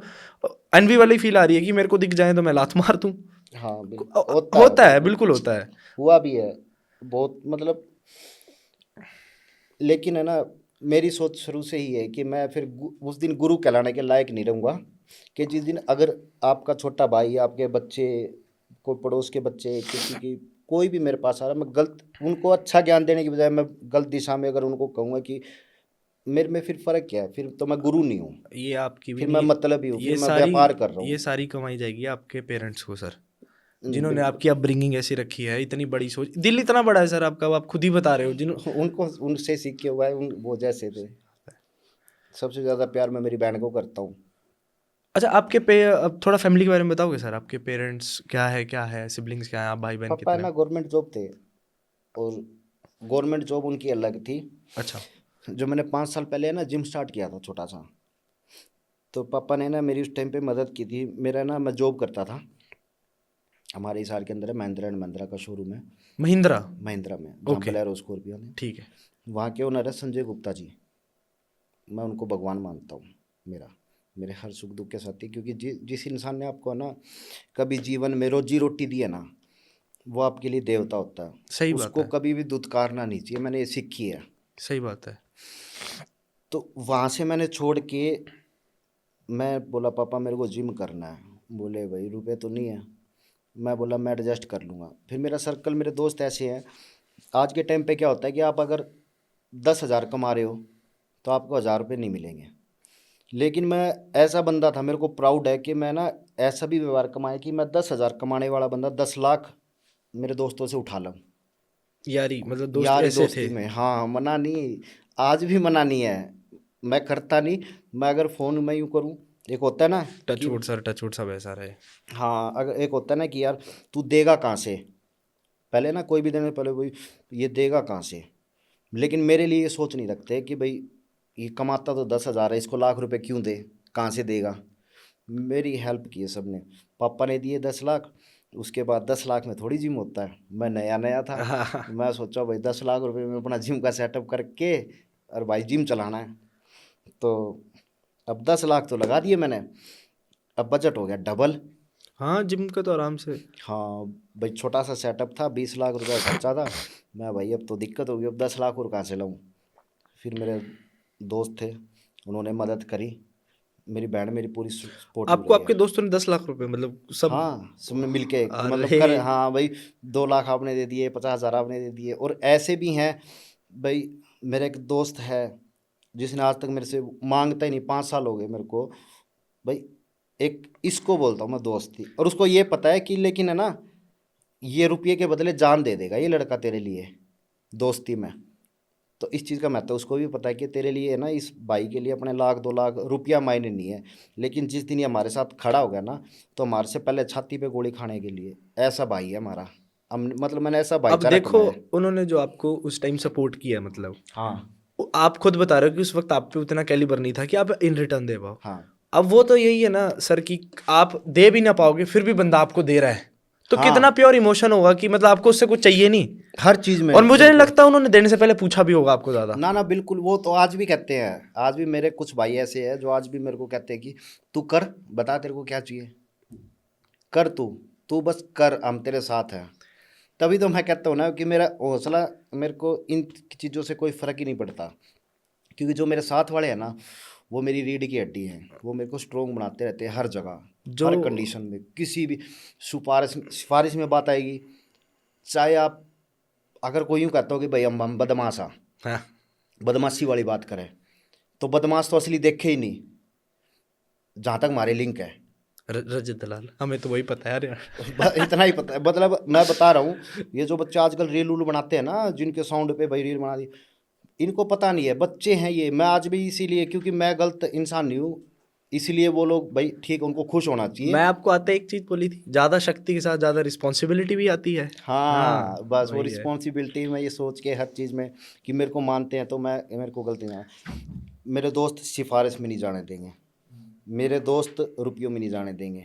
एनवी वाली फील आ रही है कि मेरे को दिख जाए तो मैं लात मार दूँ। हाँ, बिल्कुल होता है होता भाई, है, वो बिल्कुल होता है। हुआ भी है बहुत, मतलब। लेकिन है ना, मेरी सोच शुरू से ही है कि मैं फिर उस दिन गुरु कहलाने के लायक नहीं रहूँगा। कि जिस दिन अगर आपका छोटा भाई, आपके बच्चे, कोई पड़ोस के बच्चे, किसी की, कोई भी मेरे पास आ रहा है, मैं गलत उनको अच्छा ज्ञान देने की बजाय मैं गलत दिशा में अगर उनको कहूँगा कि मेरे में फिर फ़र्क क्या है? फिर तो मैं गुरु नहीं हूँ, ये आपकी भी फिर मैं नहीं, मतलबी हूँ, फिर ये मैं सारी व्यापार कर रहा ये हूँ। सारी कमाई जाएगी आपके पेरेंट्स को सर, जिन्होंने बिल्कुल। आपकी अपब्रिंगिंग ऐसी रखी है, इतनी बड़ी सोच, दिल इतना बड़ा है सर आपका, अब आप खुद ही बता रहे हो जिन्हों। उनको उनसे सीख के हुआ है, वो जैसे थे। सबसे ज़्यादा प्यार मैं मेरी बहन को करता हूँ। अच्छा, आपके पे अब थोड़ा फैमिली के बारे में बताओगे सर? आपके पेरेंट्स क्या है, सिबलिंग्स क्या है, आप भाई बहन पापा है कितने ना हैं? गवर्नमेंट जॉब थे, और गवर्नमेंट जॉब उनकी अलग थी। अच्छा। जो मैंने 5 साल पहले ना जिम स्टार्ट किया था छोटा सा, तो पापा ने ना मेरी उस टाइम पे मदद की थी। मेरा ना, मैं जॉब करता था, हमारे हिसार के अंदर है महिंद्रा एंड महिंद्रा का शोरूम है, महिंद्रा। महिंद्रा में, जहाँ ओके। बोलेरो स्कॉर्पियो है। ठीक है। वहाँ के ओनर है संजय गुप्ता जी। मैं उनको भगवान मानता हूँ, मेरा मेरे हर सुख दुख के साथी। क्योंकि जिस इंसान ने आपको ना कभी जीवन में रोजी रोटी दी है ना, वो आपके लिए देवता होता है। सही बात उसको है। कभी भी दुत्कारना नहीं चाहिए, मैंने ये सीखी है। सही बात है। तो वहाँ से मैंने छोड़ के, मैं बोला पापा मेरे को जिम करना है। बोले भाई रुपए तो नहीं है। मैं बोला मैं एडजस्ट कर लूँगा। फिर मेरा सर्कल, मेरे दोस्त ऐसे हैं। आज के टाइम पे क्या होता है कि आप अगर 10,000 कमा रहे हो तो आपको 1,000 रुपये नहीं मिलेंगे। लेकिन मैं ऐसा बंदा था, मेरे को प्राउड है कि मैं ना ऐसा भी व्यवहार कमाया कि मैं 10,000 कमाने वाला बंदा 10 लाख मेरे दोस्तों से उठा लूँ। यारी मतलब दोस्त यारी ऐसे थे। दोस्ती में, हाँ, मना नहीं, आज भी मना नहीं है। मैं करता नहीं। मैं अगर फ़ोन में यूँ करूँ, एक होता है ना टच कि, वुड सर, टच वुड, सब ऐसा रहे। हाँ, अगर एक होता है ना कि यार तू देगा कहाँ से, पहले ना कोई भी देने पहले भाई ये देगा कहाँ से। लेकिन मेरे लिए ये सोच नहीं रखते कि भाई ये कमाता तो 10,000 है, इसको लाख रुपए क्यों दे, कहाँ से देगा। मेरी हेल्प की है सबने। पापा ने दिए 10 लाख। उसके बाद 10 लाख में थोड़ी जिम होता है, मैं नया नया था। हाँ। मैं सोचा भाई 10 लाख रुपए में अपना जिम का सेटअप करके, और भाई जिम चलाना है। तो अब 10 लाख तो लगा दिए मैंने, अब बजट हो गया डबल। हाँ, जिम का तो आराम से। हाँ भाई, छोटा सा सेटअप था, 20 लाख रुपए खर्चा था। मैं भाई अब तो दिक्कत होगी, अब 10 लाख और कहाँ से लाऊं। फिर मेरे दोस्त थे, उन्होंने मदद करी। मेरी बहन मेरी पूरी सपोर्टिव आपको रही है। आपके दोस्तों ने 10 लाख रुपए मतलब सब? हाँ, सबने मिलके मतलब अरे। कर, हाँ भाई, 2 लाख आपने दे दिए, 50,000 आपने दे दिए। और ऐसे भी हैं भाई। मेरा एक दोस्त है जिसने आज तक मेरे से मांगता ही नहीं, 5 साल हो गए मेरे को भाई। एक इसको बोलता हूँ मैं दोस्ती, और उसको ये पता है कि, लेकिन है ना, ये रुपये के बदले जान दे देगा ये लड़का तेरे लिए, दोस्ती में। तो इस चीज़ का महत्व उसको भी पता है कि तेरे लिए है ना, इस भाई के लिए अपने लाख 2 लाख रुपया मायने नहीं है। लेकिन जिस दिन ये हमारे साथ खड़ा हो गया ना, तो हमारे से पहले छाती पे गोली खाने के लिए, ऐसा भाई है हमारा। हम, मतलब मैंने ऐसा अब भाईचारा देखो, कमाया है। उन्होंने जो आपको उस टाइम सपोर्ट किया, मतलब हाँ, आप खुद बता रहे हो कि उस वक्त आप पे उतना कैलिबर नहीं था कि आप इन रिटर्न दे पाओ। हाँ, अब वो तो यही है ना सर कि आप दे भी ना पाओगे, फिर भी बंदा आपको दे रहा है, तो कितना हाँ, प्योर इमोशन होगा कि मतलब आपको उससे कुछ चाहिए नहीं। हर चीज़ और में मुझे नहीं बिल्कुल। लगता उन्होंने देने से पहले पूछा भी होगा आपको ज्यादा। ना ना, बिल्कुल, वो तो आज भी कहते हैं। आज भी मेरे कुछ भाई ऐसे हैं जो आज भी मेरे को कहते हैं कि तू कर, बता तेरे को क्या चाहिए, कर तू, तू बस कर, हम तेरे साथ हैं। तभी तो मैं कहता हूँ ना कि मेरा हौसला, मेरे को इन चीज़ों से कोई फ़र्क ही नहीं पड़ता, क्योंकि जो मेरे साथ वाले हैं ना वो मेरी रीढ़ की हड्डी हैं, वो मेरे को स्ट्रोंग बनाते रहते हैं हर जगह, हर कंडीशन में। किसी भी सिफारिश में बात आएगी, चाहे आप अगर कोई यूँ कहता हो कि भाई हम बदमाश हाँ, हाँ, बदमाशी वाली बात करें, तो बदमाश तो असली देखे ही नहीं जहाँ तक हमारे लिंक है। रजत दलाल, हमें तो वही पता है यार। इतना ही पता है, मतलब मैं बता रहा हूँ, ये जो बच्चे आजकल रील उल बनाते हैं ना, जिनके साउंड पे भाई रील बना दी, इनको पता नहीं है, बच्चे हैं ये। मैं आज भी इसीलिए, क्योंकि मैं गलत इंसान नहीं हूँ, इसीलिए वो लोग भाई ठीक, उनको खुश होना चाहिए। मैं आपको आते एक चीज बोली थी, ज्यादा शक्ति के साथ ज्यादा रिस्पॉन्सिबिलिटी भी आती है। हाँ बस वो वही है। रिस्पॉन्सिबिलिटी में ये सोच के हर चीज़ में कि मेरे को मानते हैं तो मेरे को गलती ना। मेरे दोस्त सिफारिश में नहीं जाने देंगे, मेरे दोस्त रुपयों में नहीं जाने देंगे,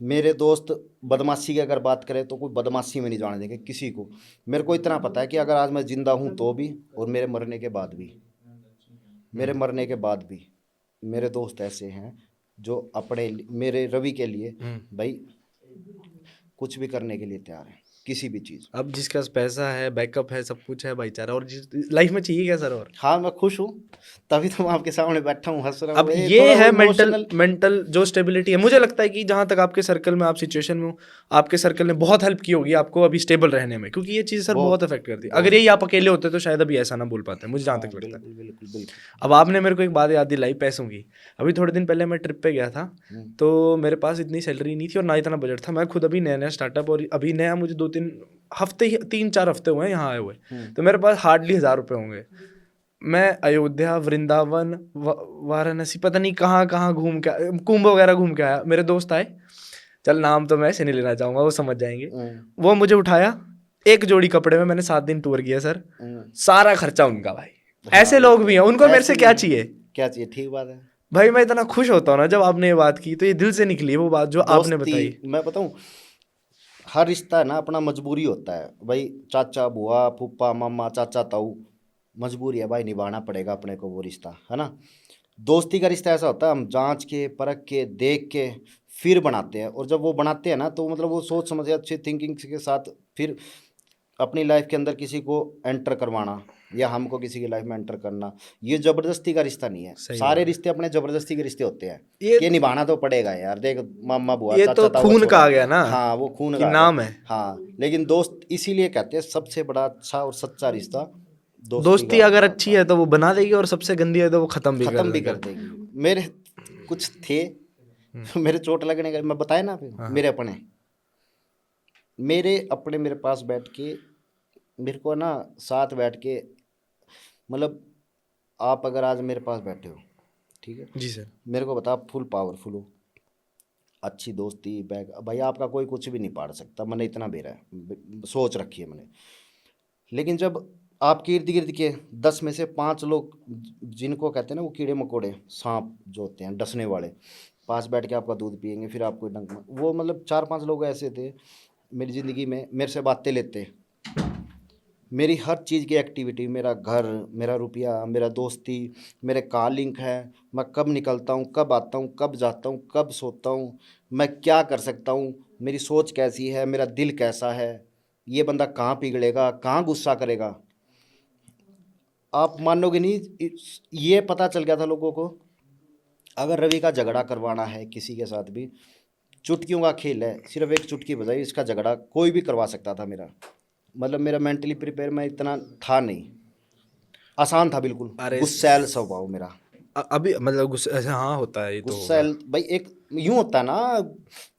मेरे दोस्त बदमाशी की अगर बात करें तो कोई बदमाशी में नहीं जाने देंगे किसी को। मेरे को इतना पता है कि अगर आज मैं ज़िंदा हूँ तो भी, और मेरे मरने के बाद भी, मेरे मरने के बाद भी मेरे दोस्त ऐसे हैं जो मेरे रवि के लिए भाई कुछ भी करने के लिए तैयार है, किसी भी चीज़। अब जिसके पास पैसा है, बैकअप है, सब कुछ है, भाईचारा, और जिस लाइफ में चाहिए क्या सर और? हाँ मैं खुश हूँ, तभी तो मैं आपके सामने बैठा हूँ, हंस रहा हूँ। अब ये है मेंटल जो स्टेबिलिटी है। मुझे लगता है कि जहां तक आपके सर्कल में, आप सिचुएशन में हो, आपके सर्कल ने बहुत हेल्प की होगी आपको अभी स्टेबल रहने में, क्योंकि ये चीज़ सर बहुत इफेक्ट करती है। अगर यही आप अकेले होते तो शायद अभी ऐसा ना बोल पाते, मुझे जहाँ तक लगता है। बिल्कुल बिल्कुल बिल्कुल। अब आपने मेरे को एक बात याद दिलाई पैसों की। अभी थोड़े दिन पहले मैं ट्रिप पे गया था, तो मेरे पास इतनी सैलरी नहीं थी और ना इतना बजट था। मैं खुद अभी नया नया स्टार्टअप, और अभी नया मुझे 3-4 हफ्ते हुए हैं यहाँ आए हुए, तो मेरे पास हार्डली 1000 रुपये होंगे। मैं अयोध्या, वृंदावन, वाराणसी, पता नहीं कहाँ कहाँ घूम के, कुंभ वगैरह घूम के आया। मेरे दोस्त आए, चल नाम तो मैं ऐसे नहीं लेना चाहूँगा, वो समझ जाएंगे। वो मुझे उठाया, एक जोड़ी कपड़े में मैंने 7 दिन टूर किया सर, सारा खर्चा उनका भाई। ऐसे लोग भी हैं, उनको मेरे से क्या चाहिए? क्या चाहिए, ठीक बात है भाई मैं इतना खुश होता हूँ ना जब आपने ये बात की, तो ये दिल से निकली है वो बात जो आपने बताई। मैं बताऊँ, हर रिश्ता है ना अपना मजबूरी होता है भाई, चाचा बुआ फूफा मामा चाचा ताऊ, मजबूरी है भाई, निभाना पड़ेगा अपने को वो रिश्ता, है ना। दोस्ती का रिश्ता ऐसा होता है, हम जांच के परख के देख के फिर बनाते हैं, और जब वो बनाते हैं ना तो मतलब वो सोच समझ के अच्छी थिंकिंग के साथ फिर अपनी लाइफ के अंदर किसी को एंटर करवाना, या हमको किसी की लाइफ में एंटर करना, ये जबरदस्ती का रिश्ता नहीं है। सारे रिश्ते अपने जबरदस्ती के रिश्ते होते हैं, ये निभाना तो पड़ेगा यार। देख मामा बुआ ये चाचा तो ताऊ खून का आ गया ना, हाँ वो खून कि का नाम है। हाँ, लेकिन दोस्त इसीलिए कहते हैं सबसे बड़ा अच्छा और सच्चा रिश्ता दोस्ती अगर अच्छी है तो वो बना देगी, और सबसे गंदी है तो वो खत्म भी कर देगी। मेरे कुछ थे मेरे चोट लगने का, मैं बताया ना फिर, मेरे अपने मेरे पास बैठ के, मेरे को ना साथ बैठ के, मतलब आप अगर आज मेरे पास बैठे हो, ठीक है जी सर, मेरे को बता, फुल पावरफुल हो, अच्छी दोस्ती बैग भाई, आपका कोई कुछ भी नहीं पाड़ सकता, मैंने इतना बेरा है, सोच रखी है मैंने। लेकिन जब आपके इर्द गिर्द के 10 में से 5 लोग, जिनको कहते हैं ना वो कीड़े मकोड़े सांप जो होते हैं डसने वाले, पास बैठ के आपका दूध पियेंगे, फिर आपको डंक, वो मतलब 4-5 लोग ऐसे थे मेरी ज़िंदगी में, मेरे से बातें लेते, मेरी हर चीज़ की एक्टिविटी, मेरा घर, मेरा रुपया, मेरा दोस्ती, मेरे कहाँ लिंक है, मैं कब निकलता हूँ, कब आता हूँ, कब जाता हूँ, कब सोता हूँ, मैं क्या कर सकता हूँ, मेरी सोच कैसी है, मेरा दिल कैसा है, ये बंदा कहाँ पिघलेगा, कहाँ गुस्सा करेगा, आप मानोगे नहीं। ये पता चल गया था लोगों को, अगर रवि का झगड़ा करवाना है किसी के साथ भी, चुटकियों का खेल है, सिर्फ एक चुटकी बजाई इसका झगड़ा कोई भी करवा सकता था। मेरा मतलब मेरा मेंटली प्रिपेयर मैं इतना था नहीं, आसान था बिल्कुल। गुस्सैल स्वभाव मेरा अभी मतलब गुस्सा, हाँ होता है ये तो, गुस्सैल भाई, एक यूं होता है ना,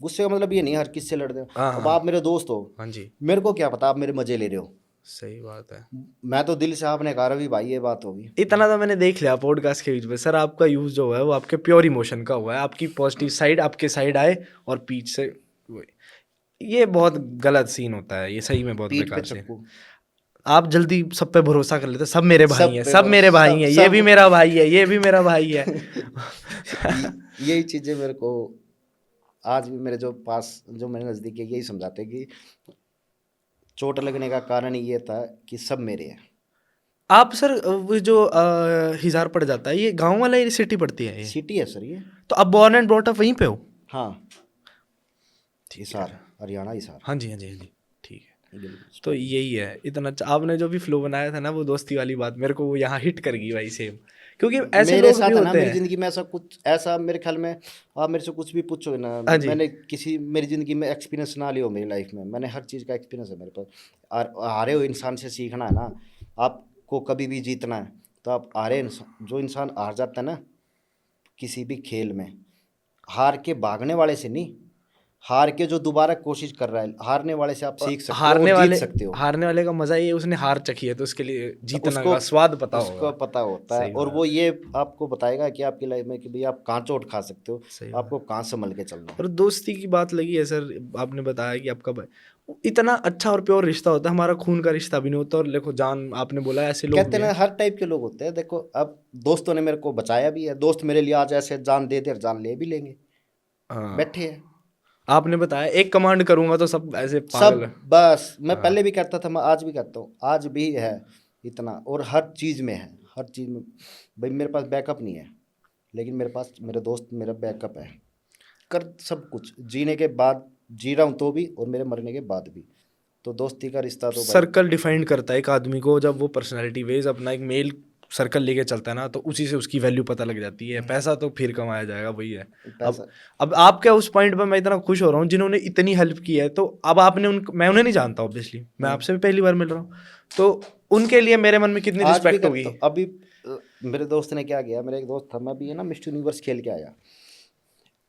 गुस्से का मतलब ये नहीं हर किससे लड़ते हो। अब आप मेरे दोस्त हो, हाँ जी, मेरे को क्या पता आप मेरे मजे ले रहे हो, सही बात है। मैं तो दिल से आपने कहा रवि भाई ये बात होगी, इतना तो मैंने देख लिया पॉडकास्ट के बीच में सर, आपका यूज जो है वो आपके प्योर इमोशन का हुआ है, आपकी पॉजिटिव साइड आपके साइड आए और पीठ से, ये बहुत गलत सीन होता है ये, सही में बहुत बेकार सीन। आप जल्दी सब पे भरोसा कर लेते, सब मेरे भाई हैं, सब मेरे भाई हैं, ये भी मेरा भाई है, ये भी मेरा भाई है। यही चीज़ें मेरे को आज भी मेरे जो पास, जो मेरे नज़दीक है, यही समझाते कि चोट लगने का कारण ये था कि सब मेरे हैं। आप सर वो जो हिसार पड़ जाता है, ये गांव वाला ये सिटी पड़ती है? ये सिटी है सर ये। तो आप बॉर्न एंड ब्रॉट अप वहीं पे हो? हाँ, हिसार, हरियाणा हिसार। हाँ जी हाँ जी हाँ जी, ठीक है। बिल्कुल। तो यही है इतना अच्छा आपने जो भी फ्लो बनाया था ना, वो दोस्ती वाली बात मेरे को वो यहाँ हिट कर गई भाई सेम, क्योंकि ऐसे मेरे लोग भी साथ है ना, होते मेरी हैं। ज़िंदगी में ऐसा कुछ, ऐसा मेरे ख्याल में आप मेरे से कुछ भी पूछो ना, हाँ जी। मैंने किसी मेरी ज़िंदगी में एक्सपीरियंस ना लियो मेरी लाइफ में, मैंने हर चीज़ का एक्सपीरियंस है मेरे पास। और हारे हुए इंसान से सीखना है ना, आपको कभी भी जीतना है तो आप हारे इंसान, जो इंसान हार जाता है ना किसी भी खेल में, हार के भागने वाले से नहीं, हार के जो दोबारा कोशिश कर रहा है, हारने वाले से आप सीख सकते हो हारने और जीत वाले सकते हो। हारने वाले का मजा ये है, उसने हार चखी है तो उसके लिए तो जीतना उसको का स्वाद पता उसको होगा। पता होता है, सही और वो बात। ये आपको बताएगा कि आपकी लाइफ में कि भाई आप कहाँ चोट खा सकते हो, सही बात। आपको कहाँ संभल के चलना है। और दोस्ती की बात लगी है सर, आपने बताया कि आपका भाई इतना अच्छा और प्योर रिश्ता होता है, हमारा खून का रिश्ता भी नहीं होता, और देखो जान आपने बोला ऐसे लोग कहते भी हैं हैं। ना हर टाइप के लोग होते हैं। देखो अब दोस्तों ने मेरे को बचाया भी है, दोस्त मेरे लिए आज ऐसे जान दे दे और जान ले भी लेंगे, हाँ, बैठे हैं आपने बताया एक कमांड करूंगा तो सब ऐसे सब। पागल। बस मैं हाँ। पहले भी करता था, मैं आज भी करता हूँ, आज भी है इतना, और हर चीज़ में है, हर चीज़ में। भाई मेरे पास बैकअप नहीं है, लेकिन मेरे पास मेरे दोस्त मेरा बैकअप है। कर सब कुछ जीने के बाद, जी रहा हूँ तो भी, और मेरे मरने के बाद भी। तो दोस्ती का रिश्ता तो भाई सर्कल डिफाइन करता है एक आदमी को, जब वो पर्सनैलिटी वेज अपना एक मेल सर्कल लेके चलता है ना, तो उसी से उसकी वैल्यू पता लग जाती है। पैसा तो फिर कमाया जाएगा, वही है। अब पैसा। अब आपके उस पॉइंट पर मैं इतना खुश हो रहा हूँ, जिन्होंने इतनी हेल्प की है, तो अब आपने मैं उन्हें नहीं जानता ऑब्वियसली, मैं आपसे भी पहली बार मिल रहा हूँ, तो उनके लिए मेरे मन में कितनी आज भी रिस्पेक्ट होगी। करता हूँ। अभी मेरे दोस्त ने क्या किया, मेरा एक दोस्त था, मैं भी है ना मिस्टर यूनिवर्स खेल के आया,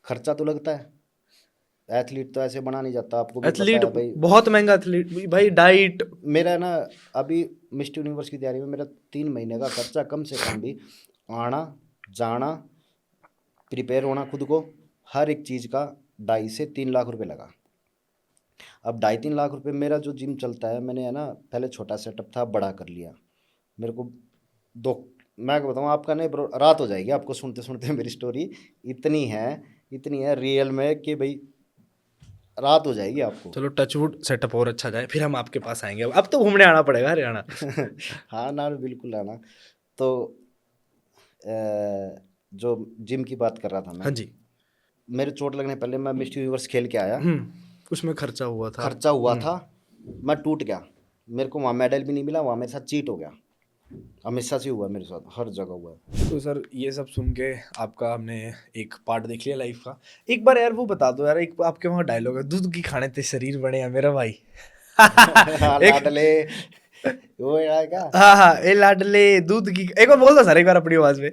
खर्चा तो लगता है, एथलीट तो ऐसे बना नहीं जाता, आपको भी पता एथलीट है भाई। बहुत महंगा एथलीट भाई, डाइट। मेरा ना अभी मिस्टर यूनिवर्स की तैयारी में मेरा 3 महीने का खर्चा कम से कम भी, आना जाना, प्रिपेयर होना खुद को, हर एक चीज़ का 2.5 से 3 लाख रुपए लगा। अब 2.5-3 लाख रुपए मेरा जो जिम चलता है, मैंने है ना पहले छोटा सेटअप था, बड़ा कर लिया। मेरे को दो, मैं बताऊँ आपका नहीं ब्रो, रात हो जाएगी आपको सुनते सुनते मेरी स्टोरी, इतनी है, इतनी है रियल में कि भाई रात हो जाएगी आपको। चलो टचवुड सेटअप और अच्छा जाए, फिर हम आपके पास आएंगे। अब तो घूमने आना पड़ेगा हरियाणा। हाँ ना, बिल्कुल आना। तो जो जिम की बात कर रहा था हाँ मैं, जी। मेरे चोट लगने पहले मैं मिस्टर यूनिवर्स खेल के आया, उसमें खर्चा हुआ था। खर्चा हुआ था, मैं टूट गया, मेरे को वहाँ मेडल भी नहीं मिला, वहाँ मेरे साथ चीट हो गया। हमेशा से हुआ मेरे साथ, हर जगह हुआ है। तो सर ये सब सुन के आपका हमने एक पार्ट देख लिया लाइफ का। एक बार यार वो बता दो यार, एक आपके वहाँ डायलॉग है, दूध की खाने ते शरीर बने हैं मेरा भाई। हाँ, एक लाडले वो है क्या, हाँ हाँ, ए लाडले दूध की, एक बार बोल दो सर एक बार अपनी आवाज में।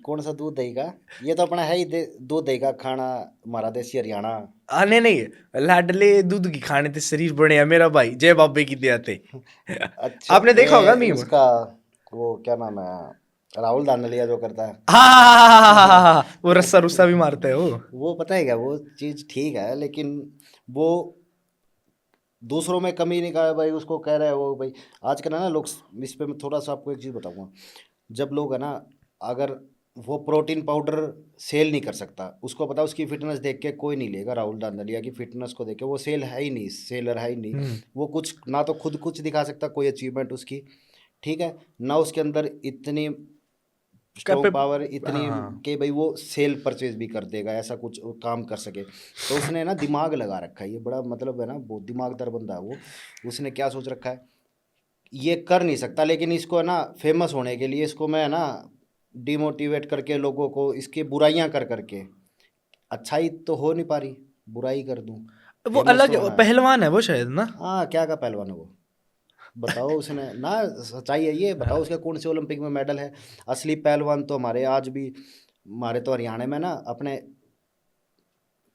कौन सा दूध दही का, ये तो अपना है ही दूध दही का खाना, हमारा देसी हरियाणा। नहीं नहीं, लाडले दूध की खाने ते शरीर बने हैं मेरा भाई, जय बाबे की दया ते। अच्छा आपने देखा होगा ये मीम। उसका, वो क्या नाम है, राहुल दानलिया जो करता है, हाँ, वो रस्सा रुस्सा भी मारते हैं वो। वो पता है क्या, वो चीज़ ठीक है, लेकिन वो दूसरों में कमी नहीं कर भाई, उसको कह रहा है वो भाई। आजकल है ना लोग, इस पे मैं थोड़ा सा आपको एक चीज़ बताऊंगा, जब लोग है ना, अगर वो प्रोटीन पाउडर सेल नहीं कर सकता, उसको पता उसकी फिटनेस देख के कोई नहीं लेगा, राहुल डांडलिया की फिटनेस को देख के, वो सेल है ही नहीं, सेलर है ही नहीं। वो कुछ ना तो खुद कुछ दिखा सकता, कोई अचीवमेंट उसकी, ठीक है ना, उसके अंदर इतनी स्ट्रॉन्ग पावर इतनी हाँ। कि भाई वो सेल परचेज भी कर देगा, ऐसा कुछ काम कर सके। तो उसने ना दिमाग लगा रखा है, ये बड़ा मतलब है ना, बहुत दिमागदार बंदा है वो। उसने क्या सोच रखा है, ये कर नहीं सकता, लेकिन इसको है ना फेमस होने के लिए इसको मैं है ना डिमोटिवेट करके लोगों को, इसकी बुराइयां कर करके, अच्छाई तो हो नहीं पा रही, बुराई कर दूं, वो फेमस अलग तो होना है। पहलवान है वो शायद ना। हाँ, क्या का पहलवान है वो, बताओ उसने ना, सच्चाई है ये, बताओ उसके कौन से ओलंपिक में मेडल है। असली पहलवान तो हमारे आज भी, हमारे तो हरियाणा में ना अपने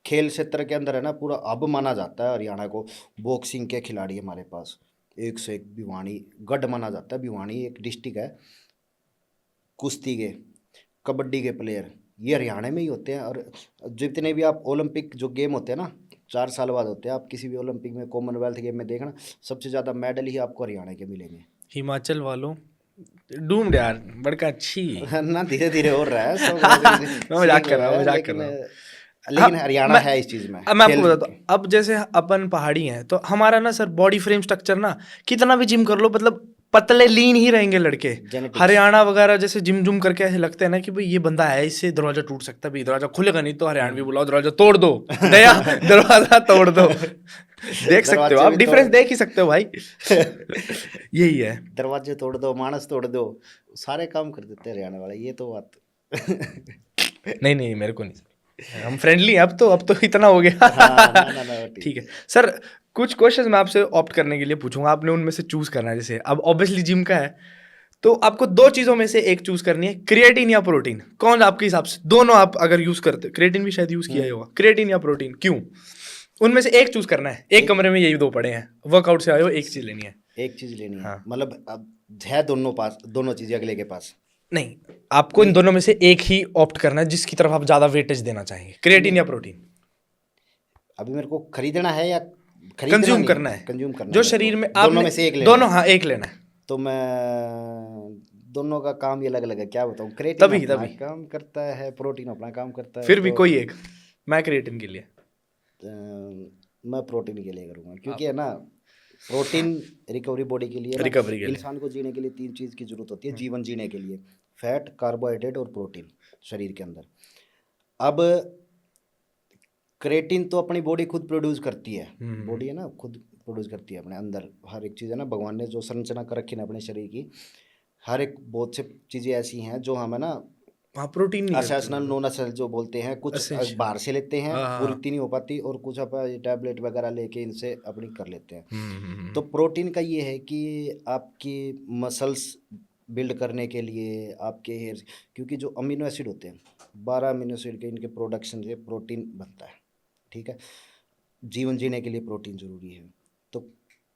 खेल क्षेत्र के अंदर है ना, पूरा हब माना जाता है हरियाणा को। बॉक्सिंग के खिलाड़ी हमारे पास एक से एक, भिवानी गढ़ माना जाता है, भिवानी एक डिस्ट्रिक्ट है, कुश्ती के, कबड्डी के प्लेयर ये हरियाणा में ही होते हैं। और जितने भी आप ओलंपिक जो गेम होते हैं ना, 4 साल बाद होते हैं, आप किसी भी ओलंपिक में, कॉमनवेल्थ गेम में देखना, सबसे ज़्यादा मेडल ही आपको हरियाणा के मिलेंगे। हिमाचल वालों डूम्ड यार, बड़का अच्छी। ना धीरे धीरे हो रहा है सब, मैं मजाक सीख कर रहे रहा हूँ, हैं, मजाक कर लेकिन रहा हूँ। लेकिन हरियाणा है इस चीज़ में, अब मैं आपको खेल बताता के। हूँ, अब जैसे अपन पहाड़ी हैं तो हमारा ना सर बॉडी फ्रेम स्ट्रक्चर ना, कितना भी जिम कर लो मतलब पतले लीन ही रहेंगे लड़के। जेनेटिक्स। हरियाणा वगैरह जैसे जिम जुम करके ऐसे लगते हैं ना कि भाई ये बंदा है, इससे दरवाजा टूट सकता है, भाई दरवाजा खुलेगा नहीं तो हरियाणवी बुलाओ दरवाजा तोड़ दो, दया दरवाजा तोड़ दो। देख सकते हो दरवाजे आप, भी डिफरेंस तोड़- देख ही सकते हो भाई। यही है। दरवाजे तोड़ दो, मानस तोड़ दो, सारे काम कर देते हैं हरियाणा वाले, ये तो बात। नहीं नहीं, मेरे को नहीं, हम फ्रेंडली हैं अब तो इतना हो गया। हाँ, ना ना ना, ठीक है ठीक। सर, कुछ क्वेश्चंस मैं आपसे ऑप्ट करने के लिए पूछूंगा, आपने उनमें से चूज करना है। जैसे अब ऑब्वियसली जिम का है, तो आपको दो चीजों में से एक चूज करनी है, क्रिएटिन या प्रोटीन, कौन आपके हिसाब से, दोनों आप अगर यूज करते, क्रिएटिन भी शायद यूज किया ही होगा, क्रिएटिन या प्रोटीन, क्यों? उनमें से एक चूज करना है, एक एक कमरे में यही दो पड़े हैं, वर्कआउट से आए हो, एक चीज लेनी है। एक चीज लेनी है, हाँ। मतलब अब है दोनों पास, दोनों चीजें अगले के पास। नहीं, आपको इन नहीं दोनों में से एक ही ऑप्ट करना है, जिसकी तरफ आप ज्यादा वेटेज देना चाहेंगे, क्रिएटिन नहीं, या प्रोटीन। अभी मेरे को खरीदना है या खरीदना कंज्यूम नहीं करना है, है, कंज्यूम करना है जो मेरे शरीर को, में दोनों आपने, में से एक लेना दोनों, है। हाँ एक लेना है। तो मैं दोनों का काम ही अलग अलग है, क्या बताऊँ, क्रिएटिन तभी अपना तभी काम करता है, प्रोटीन अपना काम करता है, फिर भी तो कोई एक, मैं क्रिएटिन के लिए। मैं प्रोटीन के लिए करूँगा, क्योंकि आप है ना, प्रोटीन रिकवरी बॉडी के लिए ना, रिकवरी के लिए। इंसान को जीने के लिए 3 चीज़ की जरूरत होती है जीवन जीने के लिए, फैट, कार्बोहाइड्रेट और प्रोटीन शरीर के अंदर। अब क्रेटिन तो अपनी बॉडी खुद प्रोड्यूस करती है, बॉडी है ना खुद प्रोड्यूस करती है अपने अंदर, हर एक चीज़ है ना, भगवान ने जो संरचना कर रखी है ना अपने शरीर की, हर एक बहुत से चीज़ें ऐसी हैं जो हम है ना हाँ, प्रोटीन नहीं करते असेसनल मतलब, नॉन असेसनल जो बोलते हैं, कुछ एसेंशियल। बाहर से लेते हैं, हाँ हाँ पूरी हाँ। नहीं हो पाती, और कुछ आप टैबलेट वगैरह लेके इनसे अपनी कर लेते हैं। तो हम्म। प्रोटीन का ये है कि आपकी मसल्स बिल्ड करने के लिए, आपके हेयर, क्योंकि जो अमीनो एसिड होते हैं, 12 अमीनो एसिड के इनके प्रोडक्शन से प्रोटीन बनता है, ठीक है। जीवन जीने के लिए प्रोटीन ज़रूरी है, तो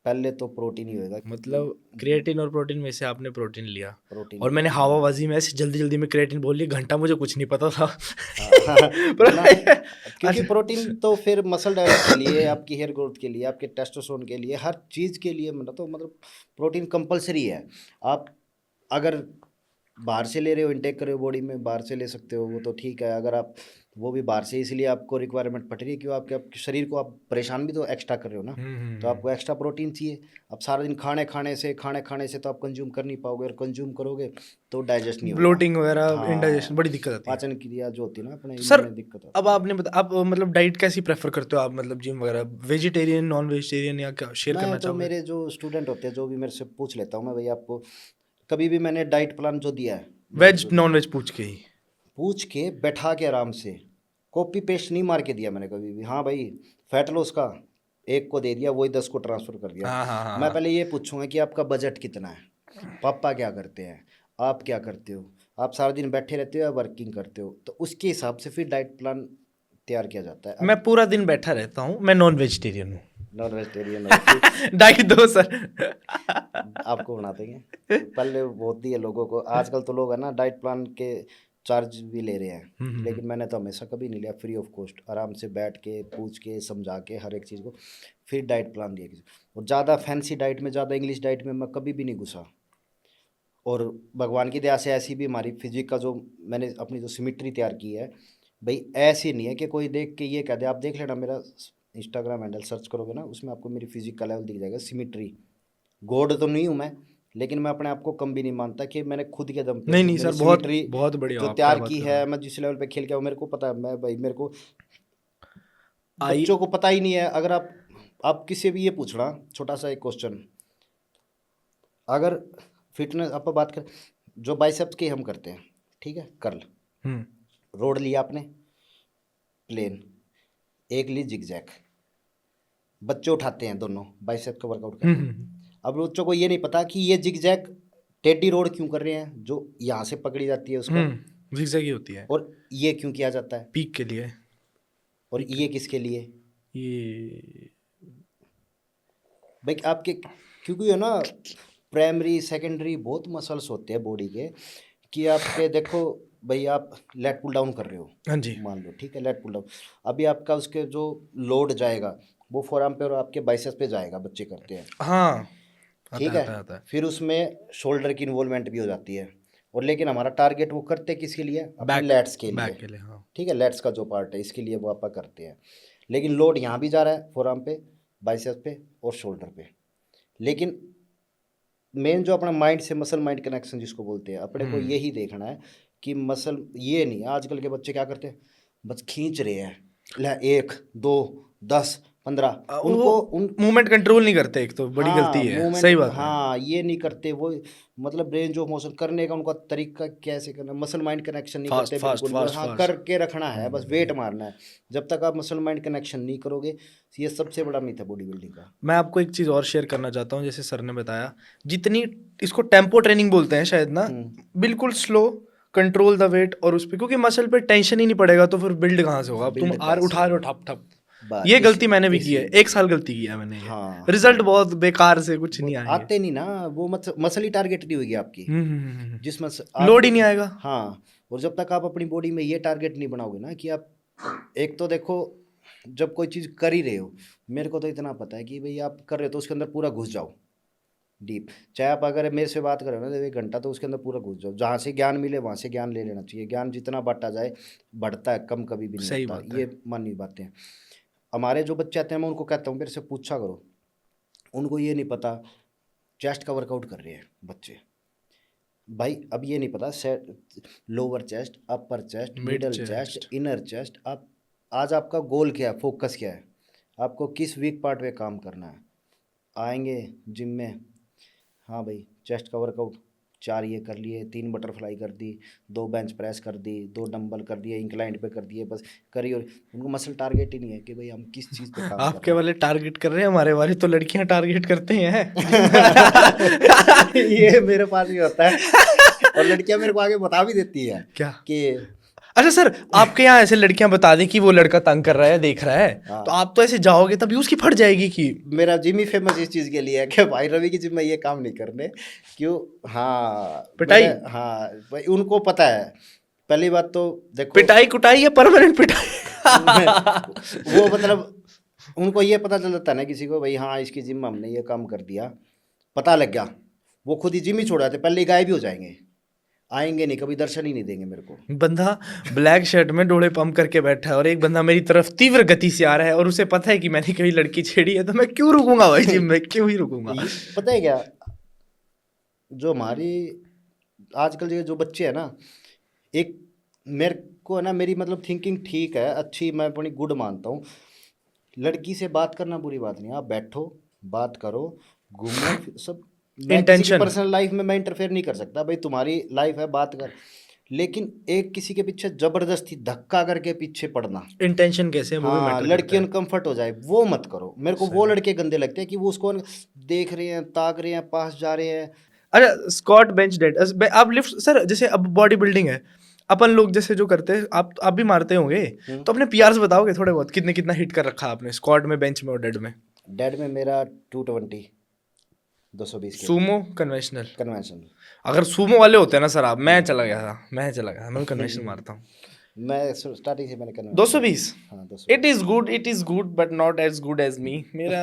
पहले तो प्रोटीन ही होएगा, मतलब क्योंकि क्रिएटिन और प्रोटीन में से आपने प्रोटीन लिया, प्रोटीन और मैंने लिया। हवाबाजी में ऐसे जल्दी जल्दी में क्रिएटिन बोल लिया, घंटा मुझे कुछ नहीं पता था। हाँ, ना, क्योंकि अच्छा। प्रोटीन तो फिर मसल डेवलप के लिए, आपकी हेयर ग्रोथ के लिए, आपके टेस्टोस्टेरोन के लिए, हर चीज़ के लिए, मतलब प्रोटीन कंपलसरी है। आप अगर बाहर से ले रहे हो, इनटेक कर रहे हो बॉडी में, बाहर से ले सकते हो, वो तो ठीक है। अगर आप वो भी बाहर से इसलिए आपको रिक्वायरमेंट पड़ रही है, क्यों, आपके शरीर को आप परेशान भी तो एक्स्ट्रा कर रहे हो ना, तो आपको एक्स्ट्रा प्रोटीन चाहिए। अब सारा दिन खाने खाने से तो आप कंज्यूम कर नहीं पाओगे, और कंज्यूम करोगे तो डाइजेस्ट नहीं होगा। ब्लोटिंग वगैरह, इंडाइजेशन, हाँ, बड़ी दिक्कत आती है। पाचन क्रिया जो होती है ना अपने, तो सर, इनमें दिक्कत अब आती है। आपने बता, आप मतलब डाइट कैसी प्रेफर करते हो आप, मतलब जिम वगैरह, वेजिटेरियन, नॉन वेजिटेरियन, या क्या शेयर मैं करना तो, चाहोगे? मेरे जो स्टूडेंट होते हैं, जो भी मेरे से पूछ लेता हूँ मैं, भैया आपको कभी भी मैंने डाइट प्लान जो दिया है, मैंने वेज जो नॉन वेज पूछ के ही? पूछ के बैठा के आराम से, कॉपी पेस्ट नहीं मार के दिया मैंने कभी भी। हाँ भाई, फैट लॉस का एक को दे दिया, वही 10 को ट्रांसफ़र कर दिया। हाँ हाँ हाँ मैं हाँ। पहले ये पूछूंगा कि आपका बजट कितना है, पापा क्या करते हैं, आप क्या करते हो, आप सारा दिन बैठे रहते हो या वर्किंग करते हो, तो उसके हिसाब से फिर डाइट प्लान तैयार किया जाता है। मैं अब पूरा दिन बैठा रहता हूँ, मैं नॉन वेजिटेरियन हूँ। नॉन वेजिटेरियन हो फिर डाइट दो सर। आपको बना देंगे। पहले होती है लोगों को, आजकल तो लोग है ना डाइट प्लान के चार्ज भी ले रहे हैं, लेकिन मैंने तो हमेशा कभी नहीं लिया, फ्री ऑफ कॉस्ट, आराम से बैठ के पूछ के समझा के हर एक चीज़ को फिर डाइट प्लान दिया किसी। और ज़्यादा फैंसी डाइट में, ज़्यादा इंग्लिश डाइट में मैं कभी भी नहीं घुसा। और भगवान की दया से ऐसी भी हमारी फिजिक का जो मैंने अपनी जो सिमिट्री तैयार की है, भाई ऐसी नहीं है कि कोई देख के ये कह दे। आप देख लेना, मेरा इंस्टाग्राम हैंडल सर्च करोगे ना, उसमें आपको मेरी फिजिक का लेवल दिख जाएगा, सिमिट्री। गॉड तो नहीं हूँ मैं, लेकिन मैं अपने आप को कम भी नहीं मानता, कि मैंने खुद के दम पे नहीं जो नहीं मेरी सर, बहुत सिमिट्री बहुत बढ़िया जो आप क्या तैयार बात की कर रहे है, हो। मैं जिस लेवल पे खेल के आऊँ, मेरे को पता है। मैं भाई, मेरे को आई। बच्चों को पता ही नहीं है। अगर आप किसी भी ये पूछना, छोटा सा एक क्वेश्चन, अगर फिटनेस आप बात कर, जो बाइसेप्स की हम करते हैं, ठीक है, कर्ल, हम्म रोड लिया आपने, प्लेन, एक ली जिगजैग, बच्चे उठाते हैं दोनों, बाइसेप का वर्कआउट कर रहे हैं। अब बच्चों को ये नहीं पता कि ये जिगजैग टेडी रोड क्यों कर रहे हैं, जो यहाँ से पकड़ी जाती है उसका, zigzag ही होती है, और ये क्यों किया जाता है, पीक के लिए। और पीक, ये किसके लिए। ये भाई आपके, क्योंकि है ना, प्राइमरी सेकेंडरी बहुत मसल्स होते हैं बॉडी के, कि आपके देखो भाई, आप लेट पुल डाउन कर रहे हो, हाँ जी। मान लो, ठीक है, लेट पुल डाउन, अभी आपका उसके जो लोड जाएगा वो फोरआर्म पे और आपके बाइसेप्स पे जाएगा, बच्चे करते हैं, हाँ, आता ठीक है है। आता है आता है। फिर उसमें शोल्डर की इन्वॉल्वमेंट भी हो जाती है, और लेकिन हमारा टारगेट वो करते किसके लिए, अपने बैक, लेट्स के लिए, बैक के लिए, हाँ। ठीक है, लेट्स का जो पार्ट है इसके लिए वो आप करते हैं। लेकिन लोड यहाँ भी जा रहा है, फोरआर्म पे, बाइसेप्स पे और शोल्डर पे। लेकिन मेन जो अपना माइंड से मसल माइंड कनेक्शन जिसको बोलते हैं, अपने को यही देखना है कि मसल, ये नहीं, आजकल के बच्चे क्या करते हैं, बस खींच रहे हैं, ले 1 2 10 15 उनको उन मूवमेंट कंट्रोल नहीं करते, एक तो बड़ी हाँ, गलती है, movement, सही बात है। हाँ ये नहीं करते वो, मतलब रेंज ऑफ मोशन करने का उनका तरीका कैसे करना, मसल माइंड कनेक्शन नहीं फास्ट करते फास्ट बिल्कुल भी। फास्ट हाँ फास्ट। करके रखना है, बस वेट मारना है। जब तक आप मसल माइंड कनेक्शन नहीं करोगे, ये सबसे बड़ा मिथ है बॉडी बिल्डिंग का। मैं आपको एक चीज़ और शेयर करना चाहता हूँ, जैसे सर ने बताया, जितनी इसको टेम्पो ट्रेनिंग बोलते हैं शायद ना, बिल्कुल स्लो, कंट्रोल द वेट, और उस पर क्योंकि मसल पे टेंशन ही नहीं पड़ेगा तो फिर बिल्ड कहाँ से होगा। अब तुम बिल्ड आर कैसे उठा रहे हो होगा? ठप ठप, बस ये इस गलती मैंने भी की है, इसीलिए 1 साल गलती किया है मैंने ये। हाँ रिजल्ट हाँ, बहुत बेकार से कुछ वो नहीं आएंगे। आते नहीं ना, वो मसल ही टारगेट नहीं होगी आपकी। जिस मसल आप, लोड ही नहीं आएगा। हाँ, और जब तक आप अपनी बॉडी में ये टारगेट नहीं बनाओगे ना कि आप, एक तो देखो जब कोई चीज़ कर ही रहे हो, मेरे को तो इतना पता है कि भाई आप कर रहे हो तो उसके अंदर पूरा घुस जाओ डीप। चाहे आप अगर मेरे से बात करें ना तो 1 घंटा, तो उसके अंदर पूरा घुस जाओ, जहाँ से ज्ञान मिले वहाँ से ज्ञान ले लेना चाहिए। ज्ञान जितना बांटा जाए बढ़ता है, कम कभी भी नहीं सही होता, बात है। ये माननी बातें हैं। हमारे जो बच्चे आते हैं मैं उनको कहता हूँ मेरे से पूछा करो, उनको ये नहीं पता चेस्ट का वर्कआउट कर रहे हैं बच्चे, भाई अब ये नहीं पता सेट लोअर चेस्ट, अपर chest, mid middle chest. Chest, inner chest. आप आज आपका गोल क्या है, फोकस क्या है, आपको किस वीक पार्ट पे काम करना है। आएंगे जिम में, हाँ भाई चेस्ट का वर्कआउट 4 ये कर लिए, 3 बटरफ्लाई कर दी, 2 बेंच प्रेस कर दी, 2 डंबल कर दिए, इंक्लाइंड पे कर दिए, बस करिए। और उनको मसल टारगेट ही नहीं है कि भाई हम किस चीज़ पे काम कर आपके रहे वाले टारगेट कर रहे हैं, हमारे वाले तो लड़कियां टारगेट करते हैं। हैं। ये मेरे पास भी होता है, और लड़कियां मेरे को आगे बता भी देती है क्या? कि अच्छा सर, आपके यहाँ ऐसे लड़कियां बता दें कि वो लड़का तंग कर रहा है, देख रहा है, हाँ। तो आप तो ऐसे जाओगे तभी उसकी फट जाएगी कि मेरा जिम ही फेमस इस चीज़ के लिए है कि भाई रवि की जिम में ये काम नहीं करने, क्यों। हाँ पिटाई? हाँ भाई उनको पता है। पहली बात तो देखो पिटाई कुटाई या परमानेंट पिटाई? वो मतलब उनको ये पता चल जाता है ना किसी को, भाई हाँ इसकी जिम में हमने ये काम कर दिया, पता लग गया, वो खुद ही जिम ही छोड़ जाते, पहले ही गायब भी हो जाएंगे, आएंगे नहीं, कभी दर्शन ही नहीं देंगे मेरे को। बंदा ब्लैक शर्ट में डोले पंप करके बैठा है और एक बंदा मेरी तरफ तीव्र गति से आ रहा है और उसे पता है कि मैंने कहीं लड़की छेड़ी है, तो मैं क्यों रुकूंगा भाई जिम में, क्यों ही रुकूंगा? पता है क्या, जो हमारी आजकल जो बच्चे हैं ना, एक मेरे को है ना, मेरी मतलब थिंकिंग ठीक है, अच्छी, मैं अपनी गुड मानता हूँ। लड़की से बात करना बुरी बात नहीं है, आप बैठो बात करो, घूमो सब। मैं किसी की Intention। पर्सनल लाइफ में मैं इंटरफेयर नहीं कर सकता, भाई तुम्हारी लाइफ है, बात कर। लेकिन एक किसी के पीछे जबरदस्ती धक्का करके पीछे पड़ना, इंटेंशन कैसे है वो भी हाँ मैटर लड़की करता है। अनकंफर्ट हो जाए, वो मत करो। मेरे को वो लड़के गंदे लगते हैं कि वो उसको देख रहे हैं, ताक रहे हैं, पास जा रहे हैं। अच्छा, स्क्वाट बेंच डेड, आप लिफ्ट सर, जैसे अब बॉडी बिल्डिंग है, अपन लोग जैसे जो करते हैं, आप भी मारते होंगे, तो अपने पीआरस बताओगे थोड़े बहुत, कितने कितना हिट कर रखा आपने स्क्वाट में, बेंच में और डेड में? डेड में मेरा 220 220 के सूमो कन्वेंशनल? कन्वेंशन। अगर सूमो वाले होते हैं ना सर, आप, मैं चला गया था, मैं कन्वेंशनल मारता हूँ। मैं स्टार्टिंग से मैंने कन्वेंशन 220? हाँ 220। It is good but not as good as me. मेरा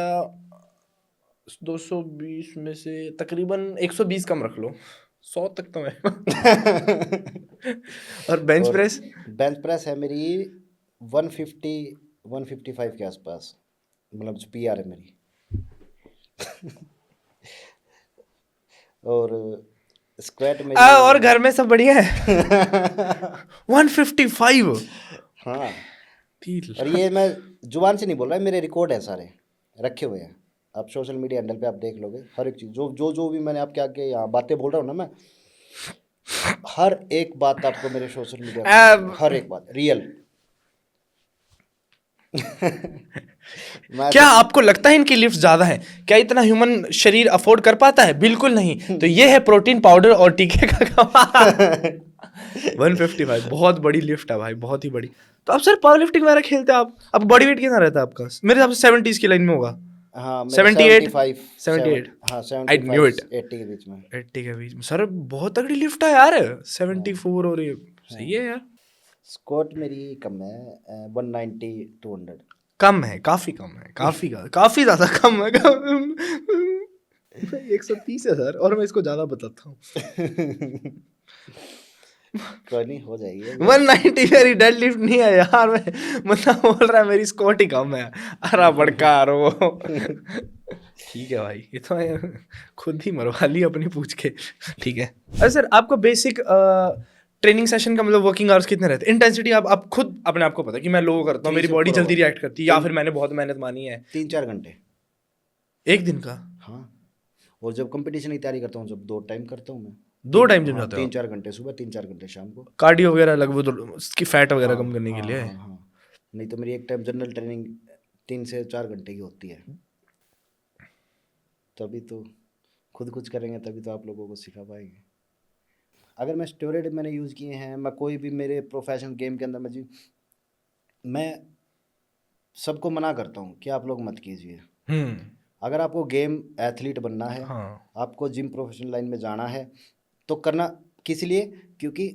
220 में से तकरीबन 120 कम रख लो, 100 तक तो मैं। और बेंच प्रेस? बेंच प्रेस है मेरी 150 155 के आसपास, मतलब जो पीआर है मेरी। और स्क्वाट में और घर में सब बढ़िया है? 155? हाँ, ठीक। और ये मैं जुबान से नहीं बोल रहा, मेरे रिकॉर्ड है सारे रखे हुए हैं, आप सोशल मीडिया हैंडल पे आप देख लोगे, हर एक चीज़ जो भी मैंने आपके आगे यहाँ बातें बोल रहा हूँ ना, मैं हर एक बात आपको मेरे सोशल मीडिया पे, हर एक बात रियल। क्या आपको लगता है इनकी लिफ्ट ज्यादा है? क्या इतना ह्यूमन शरीर अफोर्ड कर पाता है? बिल्कुल नहीं। तो ये है प्रोटीन पाउडर और टीके का कमाल। 155 बहुत बड़ी लिफ्ट है भाई, बहुत ही बड़ी। तो आप सर पावर लिफ्टिंग वगैरह खेलते हैं आप? अब बॉडी वेट कितना रहता है आपका? मेरे हिसाब से 70s की लाइन में होगा। हाँ 78? 78 हाँ I knew it। 80 के बीच में। 80 के बीच में सर, बहुत तगड़ी लिफ्ट है यार। 74 और ये सही है यार। स्क्वाट मेरी कम है 190 200। कम है, काफी कम है, काफी ज्यादा कम है। 130 है सर, और मैं इसको ज्यादा बताता हूँ। कोई नहीं, हो जाएगी। 190 मेरी डेड लिफ्ट नहीं है यार, मैं मतलब बोल रहा है मेरी स्क्वाट ही कम है। अरे बड़का रो। ठीक है भाई, ये तो मैं खुद ही मरवा ली अपनी पूछ के। ठीक है। अरे सर, आपको बेसिक ट्रेनिंग सेशन का मतलब वर्किंग आवर्स कितने रहते हैं? इंटेंसिटी आप खुद अपने आप को पता है कि मैं लो करता हूँ, 3 मेरी से बॉडी 4 जल्दी आवर रिएक्ट करती है, या फिर मैंने बहुत मेहनत मानी है? 3-4 घंटे। एक दिन का हाँ, और जब कंपटीशन की तैयारी करता हूँ जब 2 टाइम करता हूँ मैं। 2 टाइम जिम हाँ, जाते हो आप? 3-4 घंटे सुबह, 3-4 घंटे शाम को। कार्डियो वगैरह लगभग उसकी फैट वगैरह हाँ, कम करने के हाँ, लिए? हाँ, हाँ। नहीं तो मेरी एक टाइम जनरल ट्रेनिंग 3 से 4 घंटे की होती है। तभी तो खुद कुछ करेंगे तभी तो आप लोगों को सिखा पाएंगे। अगर मैं स्टेरॉइड मैंने यूज़ किए हैं, मैं कोई भी मेरे प्रोफेशनल गेम के अंदर मैं सबको मना करता हूँ कि आप लोग मत कीजिए। हम्म। अगर आपको गेम एथलीट बनना है, हाँ आपको जिम प्रोफेशनल लाइन में जाना है, तो करना किस लिए? क्योंकि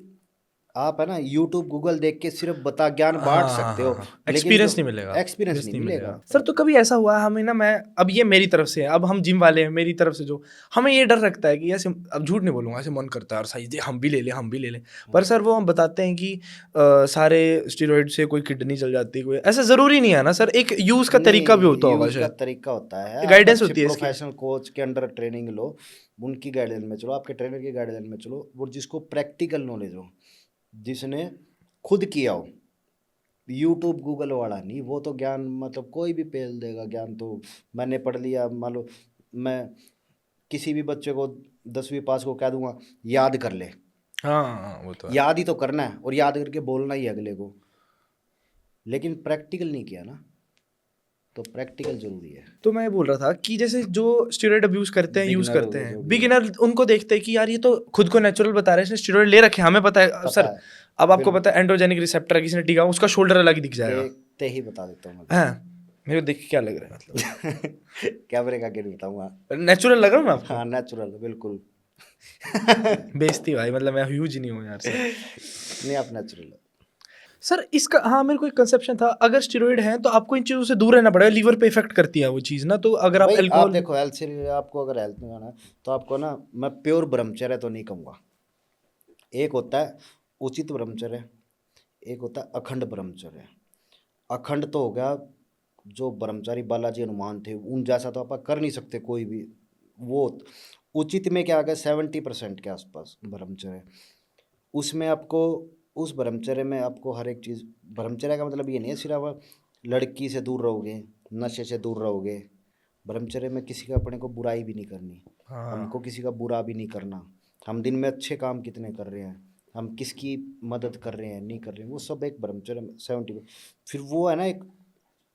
आप है ना यूट्यूब गूगल देख के सिर्फ बता ज्ञान बांट हाँ हाँ सकते हाँ हो, हाँ, लेकिन जो एक्सपीरियंस नहीं मिलेगा, एक्सपीरियंस नहीं मिलेगा। सर। तो कभी ऐसा हुआ है हमें ना, मैं अब ये मेरी तरफ से है, अब हम जिम वाले हैं, मेरी तरफ से जो हमें ये डर रखता है कि ऐसे, अब झूठ नहीं बोलूंगा, ऐसे मन करता है और सही हम भी ले लें, हम भी ले लें। पर सर वो हम बताते हैं कि सारे स्टेरॉइड से कोई किडनी चल जाती है, कोई ऐसा जरूरी नहीं है ना सर, एक यूज का तरीका भी होता नहीं, होगा यूज का शायद, तरीका होता है। आप गाइडेंस अच्छे होती है इसकी। प्रोफेशनल कोच के अंडर ट्रेनिंग लो, उनकी गाइडलाइन में चलो, आपके ट्रेनर की गाइडलाइन में चलो, वो जिसको प्रैक्टिकल नॉलेज हो, जिसने खुद किया हो। यूट्यूब गूगल वाला नहीं, वो तो ज्ञान मतलब कोई भी पेल देगा ज्ञान। तो मैंने पढ़ लिया, मान लो मैं किसी भी बच्चे को 10वीं पास को कह दूंगा याद कर ले, हाँ हाँ, वो तो है। याद ही तो करना है और याद करके बोलना ही है अगले को, लेकिन प्रैक्टिकल नहीं किया ना, तो प्रैक्टिकल जरूरी है। तो मैं ये बोल रहा था कि जैसे जो स्टेरॉइड अब्यूज करते हैं, यूज बिगिनर करते हो हैं, जो भी है, बिगिनर उनको देखते हैं कि यार ये तो खुद को नेचुरल बता रहे हैं, इसने स्टेरॉइड ले रखे हैं, हमें पता है पता सर। है। अब आपको बिल्कुल, पता है एंड्रोजेनिक रिसेप्टर है, किसी ने टीका, उसका शोल्डर अलग ही दिख जाएगा। देखते ही बता देता हूँ मैं हाँ, मेरे को देख के क्या लग रहा है मतलब? तो। कैमरे का आगे नहीं बताऊंगा। नेचुरल लग रहा हूँ ना आपको? हाँ, नेचुरल बिल्कुल। बेइज्जती भाई, मतलब मैं ह्यूज नहीं हूँ यार सर। नहीं, आप नेचुरल। सर इसका, हाँ मेरे को एक कंसेप्शन था, अगर स्टेरॉइड है तो आपको इन चीज़ों से दूर रहना पड़ेगा, लीवर पे इफेक्ट करती है वो चीज़ ना, तो अगर आप भाई आप अल्कोहल। देखो, हेल्थ से आपको अगर हेल्थ में आना है तो आपको ना, मैं प्योर ब्रह्मचर्य तो नहीं कहूँगा। एक होता है उचित ब्रह्मचर्य, एक होता है अखंड ब्रह्मचर्य। अखंड तो हो गया जो ब्रह्मचारी बालाजी हनुमान थे उन जैसा तो आप कर नहीं सकते कोई भी। वो उचित में क्या आ गया, 70% के आसपास ब्रह्मचर्य। उसमें आपको, उस ब्रह्मचर्य में आपको हर एक चीज़, ब्रह्मचर्य का मतलब ये नहीं है सिर्फ आप लड़की से दूर रहोगे, नशे से दूर रहोगे। ब्रह्मचर्य में किसी का अपने को बुराई भी नहीं करनी, हाँ हमको किसी का बुरा भी नहीं करना। हम दिन में अच्छे काम कितने कर रहे हैं, हम किसकी मदद कर रहे हैं नहीं कर रहे हैं, वो सब एक ब्रह्मचर्य में 70। फिर वो है ना एक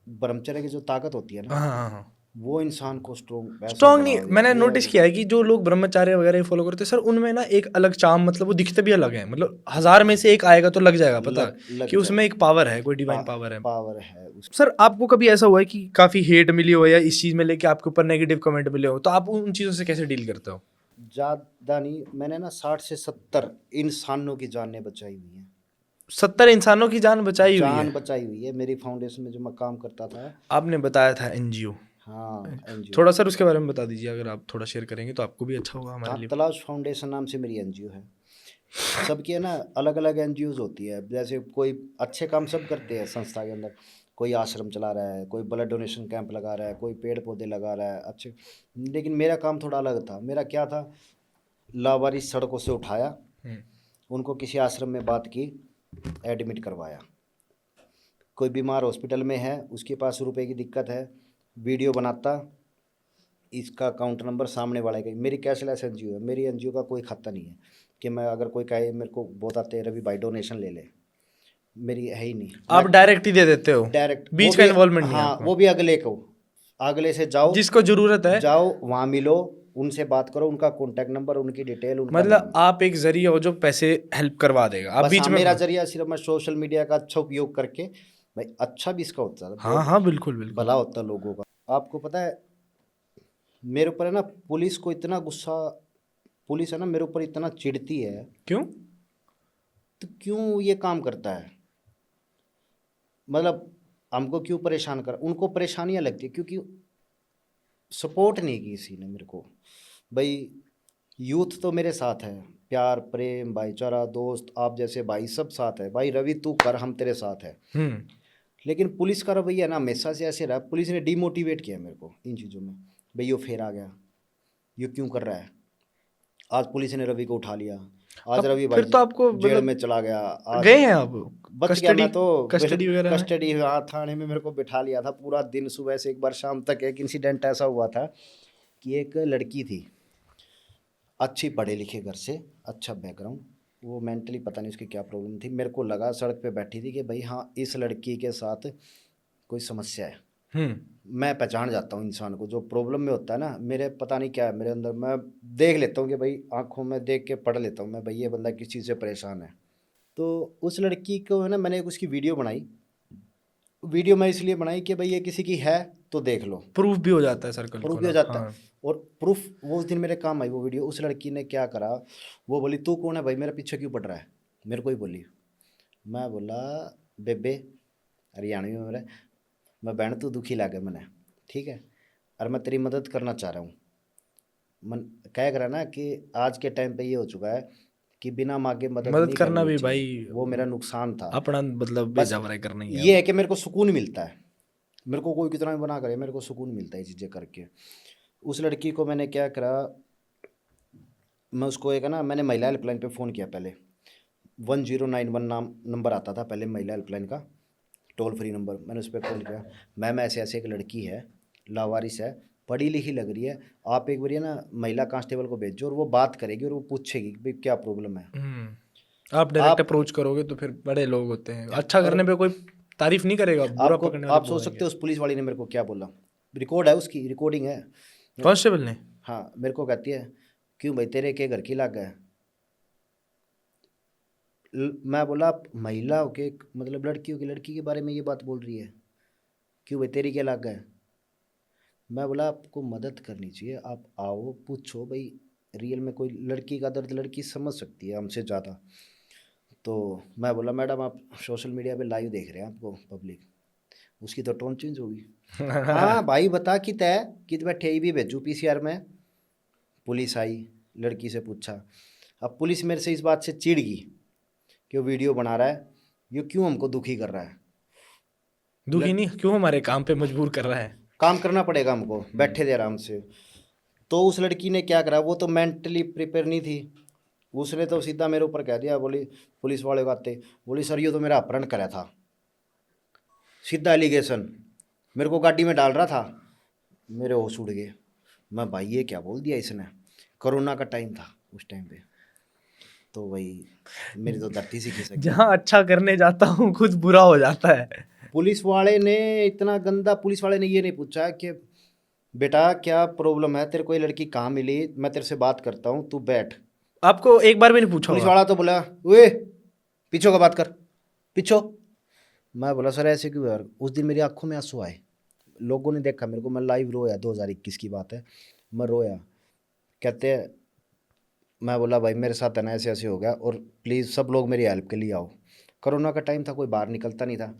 ब्रह्मचर्य की जो ताकत होती है ना, हाँ हाँ हाँ। वो इंसान को स्ट्रोंग ऐसा स्ट्रॉन्ग नहीं, बना मैंने देती है। नोटिस किया है कि जो लोग ब्रह्मचार्य वगैरह फॉलो करते हैं सर, उनमें ना एक अलग चाम, मतलब वो दिखते भी अलग हैं, मतलब 1000 में से एक आएगा तो लग जाएगा पता लग कि जाए, उसमें एक पावर है, कोई डिवाइन पावर है। पावर है उस। सर आपको कभी ऐसा हुआ है कि काफी हेट मिली हो, या इस चीज में लेके आपके ऊपर नेगेटिव कमेंट मिले हो, तो आप उन चीजों से कैसे डील करते हो? ज़्यादा नहीं, मैंने ना 60 से 70 इंसानों की जानें बचाई हुई हैं। 70 इंसानों की जान बचाई हुई है? जान बचाई हुई है मेरी फाउंडेशन में जो मैं काम करता था। आपने बताया था एनजीओ, हाँ, एनजीओ। थोड़ा सर उसके बारे में बता दीजिए, अगर आप थोड़ा शेयर करेंगे तो आपको भी अच्छा होगा, हमारे हाँ, लिए। तलाश फाउंडेशन नाम से मेरी एनजीओ है। सबकी है ना अलग अलग एनजीओज होती है, जैसे कोई अच्छे काम सब करते हैं संस्था के अंदर। कोई आश्रम चला रहा है, कोई ब्लड डोनेशन कैंप लगा रहा है, कोई पेड़ पौधे लगा रहा है अच्छे। लेकिन मेरा काम थोड़ा अलग था। मेरा क्या था, लावारिस सड़कों से उठाया, हम्म। उनको किसी आश्रम में बात की, एडमिट करवाया। कोई बीमार हॉस्पिटल में है, उसके पास रुपए की दिक्कत है, वीडियो बनाता, इसका अकाउंट नंबर सामने वाले का। मेरी कैशलेस एनजीओ है, मेरी एनजीओ का कोई खाता नहीं है कि मैं अगर कोई कहे मेरे को बहुत आते हैं रवि भाई डोनेशन ले ले, मेरी है ही नहीं। आप डायरेक्ट ही दे देते हो, डायरेक्ट वो बीच का भी, इन्वॉल्वमेंट नहीं है हाँ आपका? वो भी अगले को, अगले से जाओ, जिसको जरूरत है, जाओ वहाँ मिलो, उनसे बात करो, उनका कॉन्टैक्ट नंबर, उनकी डिटेल, उनका मतलब नाम। आप एक जरिए हो जो पैसे हेल्प करवा देगा, आप बस बीच हाँ, में। मेरा जरिया सिर्फ मैं सोशल मीडिया का अच्छा उपयोग करके, भाई अच्छा भी इसका होता है, हाँ बहुत हाँ बिल्कुल बिल्कुल। भला होता है लोगों का। आपको पता है मेरे ऊपर है ना पुलिस को इतना गुस्सा, पुलिस है ना मेरे ऊपर इतना चिढ़ती है, क्यों? तो क्यों ये काम करता है, मतलब हमको क्यों परेशान कर, उनको परेशानियां लगती है क्योंकि सपोर्ट नहीं की किसी ने मेरे को। भाई यूथ तो मेरे साथ है, प्यार प्रेम भाईचारा दोस्त आप जैसे भाई सब साथ है, भाई रवि तू कर हम तेरे साथ है। हम्म। लेकिन पुलिस का रवैया ना हमेशा से ऐसे रहा, पुलिस ने डिमोटिवेट किया मेरे को इन चीज़ों में। भाई यो फिर आ गया, ये क्यों कर रहा है, आज पुलिस ने रवि को उठा लिया। आज अब रवि भाई फिर तो आपको जेल मतलब में चला गया। आज गए हैं आप बच गया कस्टडी मैं तो। कस्टडी वगैरह में? कस्टडी, हाँ, थाने में मेरे को बिठा लिया था पूरा दिन, सुबह से एक बार शाम तक। एक इंसिडेंट ऐसा हुआ था कि एक लड़की थी, अच्छी पढ़े लिखे घर से, अच्छा बैकग्राउंड, वो मेंटली पता नहीं उसकी क्या प्रॉब्लम थी। मेरे को लगा सड़क पे बैठी थी कि भाई हाँ इस लड़की के साथ कोई समस्या है। हम्म। मैं पहचान जाता हूँ इंसान को, जो प्रॉब्लम में होता है ना, मेरे पता नहीं क्या है मेरे अंदर, मैं देख लेता हूँ कि भाई आंखों में देख के पढ़ लेता हूँ मैं, भाई ये बंदा किस चीज़ से परेशान है। तो उस लड़की को है ना, मैंने एक उसकी वीडियो बनाई। वीडियो मैं इसलिए बनाई कि भाई ये किसी की है तो देख लो, प्रूफ भी हो जाता है सर्कल प्रूफ को भी हो ना, जाता है। हाँ। और प्रूफ वो उस दिन मेरे काम आई वो वीडियो। उस लड़की ने क्या करा, वो बोली तू कौन है भाई, मेरे पीछे क्यों पड़ रहा है, मेरे को ही बोली। मैं बोला बेबे, हरियाणवी में मेरे, मैं बहन तू दुखी लगे मैंने, ठीक है, और मैं तेरी मदद करना चाह रहा हूँ। मन कह करा ना कि आज के टाइम पे ये हो चुका है कि बिना मांगे मदद मदद नहीं करना करनी भी चाहिए, भाई वो मेरा नुकसान था। अपना मतलब बस भेजा भराई करना ही है ये वो। है कि मेरे को सुकून मिलता है, मेरे को कोई कितना भी बना करे, मेरे को सुकून मिलता है ये चीज़ें करके। उस लड़की को मैंने क्या करा, मैं उसको एक है ना, मैंने महिला हेल्पलाइन पे फ़ोन किया पहले। 1091 नाम नंबर आता था पहले महिला हेल्पलाइन का, टोल फ्री नंबर। मैंने उस पर कॉल किया, मैम ऐसे ऐसे एक लड़की है, लावारिस है, पढ़ी लिखी लग रही है, आप एक बार ना महिला कांस्टेबल को भेजो, और वो बात करेगी और वो पूछेगी कि भाई क्या प्रॉब्लम है। आप डायरेक्ट आप अप्रोच करोगे तो फिर बड़े लोग होते हैं, अच्छा और करने पे कोई तारीफ नहीं करेगा, बुरा आपको पकड़ने वाले आप सोच सकते बोलेंगे। हो उस पुलिस वाली ने मेरे को क्या बोला, रिकॉर्ड है, उसकी रिकॉर्डिंग है। कांस्टेबल ने? हाँ, मेरे को कहती है क्यों भाई तेरे के घर की लाग है। मैं बोला आप महिला हो के मतलब लड़कियों की, लड़की के बारे में ये बात बोल रही है, क्यों भाई तेरी क्या लाग है। मैं बोला आपको मदद करनी चाहिए, आप आओ पूछो भाई, रियल में कोई लड़की का दर्द लड़की समझ सकती है हमसे ज़्यादा। तो मैं बोला मैडम आप सोशल मीडिया पे लाइव देख रहे हैं आपको पब्लिक, उसकी तो टोन चेंज होगी। हाँ भाई बता कि तय कि बैठे ही भी भेजू पीसीआर में। पुलिस आई, लड़की से पूछा। अब पुलिस मेरे से इस बात से चिढ़ गई कि वो वीडियो बना रहा है, ये क्यों हमको दुखी कर रहा है। दुखी नहीं, क्यों हमारे काम पे मजबूर कर रहा है। काम करना पड़ेगा हमको, बैठे थे आराम से। तो उस लड़की ने क्या करा, वो तो मेंटली प्रिपेयर नहीं थी, उसने तो सीधा मेरे ऊपर कह दिया, बोली पुलिस वाले को आते, बोली सर ये तो मेरा अपहरण करा था, सीधा एलिगेशन, मेरे को गाड़ी में डाल रहा था। मेरे होश उड़ गए, मैं भाई ये क्या बोल दिया इसने। कोरोना का टाइम था उस टाइम पे, तो वही मेरी तो धरती सी खिसक गई। जहाँ अच्छा करने जाता हूँ खुद बुरा हो जाता है। पुलिस वाले ने इतना गंदा, पुलिस वाले ने ये नहीं पूछा कि बेटा क्या प्रॉब्लम है तेरे को, ये लड़की कहाँ मिली, मैं तेरे से बात करता हूँ तू बैठ। आपको एक बार भी नहीं पूछा पुलिस होगा? वाला तो बोला ओए पीछो का बात कर, पीछो। मैं बोला सर ऐसे क्यों यार। उस दिन मेरी आंखों में आंसू आए, लोगों ने देखा मेरे को, मैं लाइव रोया, 2021 की बात है, मैं रोया। कहते हैं, मैं बोला भाई मेरे साथ है ना ऐसे ऐसे हो गया, और प्लीज़ सब लोग मेरी हेल्प के लिए आओ। कोरोना का टाइम था, कोई बाहर निकलता नहीं था,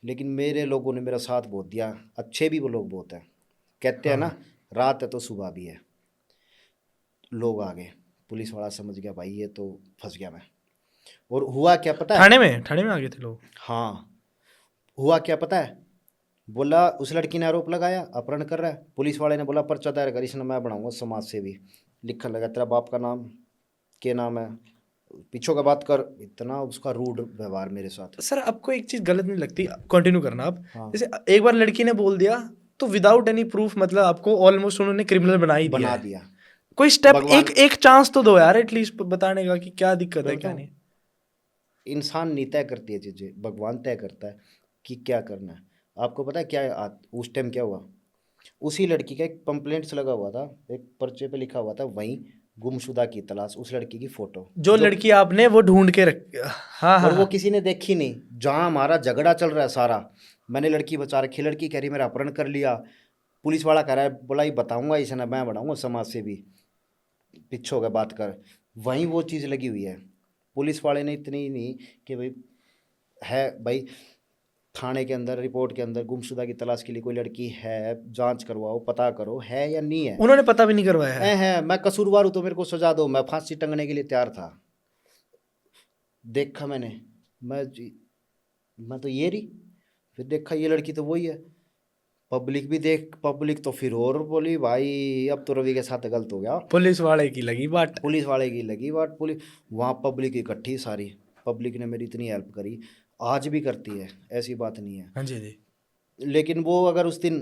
लेकिन मेरे लोगों ने मेरा साथ बहुत दिया, अच्छे भी वो लोग बहुत हैं। कहते हैं ना हाँ। रात है तो सुबह भी है। लोग आ गए, पुलिस वाला समझ गया भाई ये तो फंस गया मैं। और हुआ क्या पता है, थाने में आ गए थे लोग? हाँ, हुआ क्या पता है, बोला उस लड़की ने आरोप लगाया अपहरण कर रहा है, पुलिस वाले ने बोला पर्चा दायर कर, इसने मैं बनाऊंगा समाज सेवी, लिखने लगा तेरा बाप का नाम क्या नाम है, पीछो का बात कर। इतना उसका रूड व्यवहार मेरे साथ। सर आपको एक चीज गलत नहीं लगती, कंटिन्यू करना आप। हाँ, जैसे एक बार लड़की ने बोल दिया तो विदाउट एनी प्रूफ मतलब आपको ऑलमोस्ट उन्होंने क्रिमिनल बना ही दिया बना है। दिया। कोई स्टेप, एक भगवान, एक चांस तो दो यार एटलीस्ट बताने का कि क्या दिक्कत मैं है क्या बताऊं, नहीं। इंसान नहीं तय करती है चीज़ें, भगवान तय करता है कि क्या करना है। आपको पता है क्या उस टाइम क्या हुआ, उसी लड़की का एक कंप्लेंट्स लगा हुआ था, एक पर्चे पे लिखा हुआ था वहीं गुमशुदा की तलाश, उस लड़की की फोटो जो जो, लड़की आपने वो ढूंढ के रख। हाँ हाँ और वो हाँ। किसी ने देखी नहीं। जहाँ हमारा झगड़ा चल रहा है सारा, मैंने लड़की बचा रखी, लड़की कह रही मेरा अपहरण कर लिया, पुलिस वाला कह रहा है बोला ये बताऊंगा इसे ना, मैं बनाऊंगा समाज से भी, पीछे हो गया बात कर। वहीं वो चीज़ लगी हुई है। पुलिस वाले ने इतनी नहीं कि भाई है भाई, थाने के अंदर रिपोर्ट के अंदर गुमशुदा की तलाश के लिए कोई लड़की है, जांच करवाओ पता करो है या नहीं है। उन्होंने पता भी नहीं करवाया है? है मैं कसूरवार हूँ तो मेरे को सजा दो, मैं फांसी टंगने के लिए तैयार था। देखा मैंने, मैं तो ये रही, फिर देखा ये लड़की तो वही है, पब्लिक तो फिर और बोली भाई अब तो रवि के साथ गलत हो गया। पुलिस वाले की लगी बात। पुलिस वाले की लगी बात। पुलिस वहाँ पब्लिक इकट्ठी सारी, पब्लिक ने मेरी इतनी हेल्प करी, आज भी करती है, ऐसी बात नहीं है। हाँ जी जी। लेकिन वो अगर उस दिन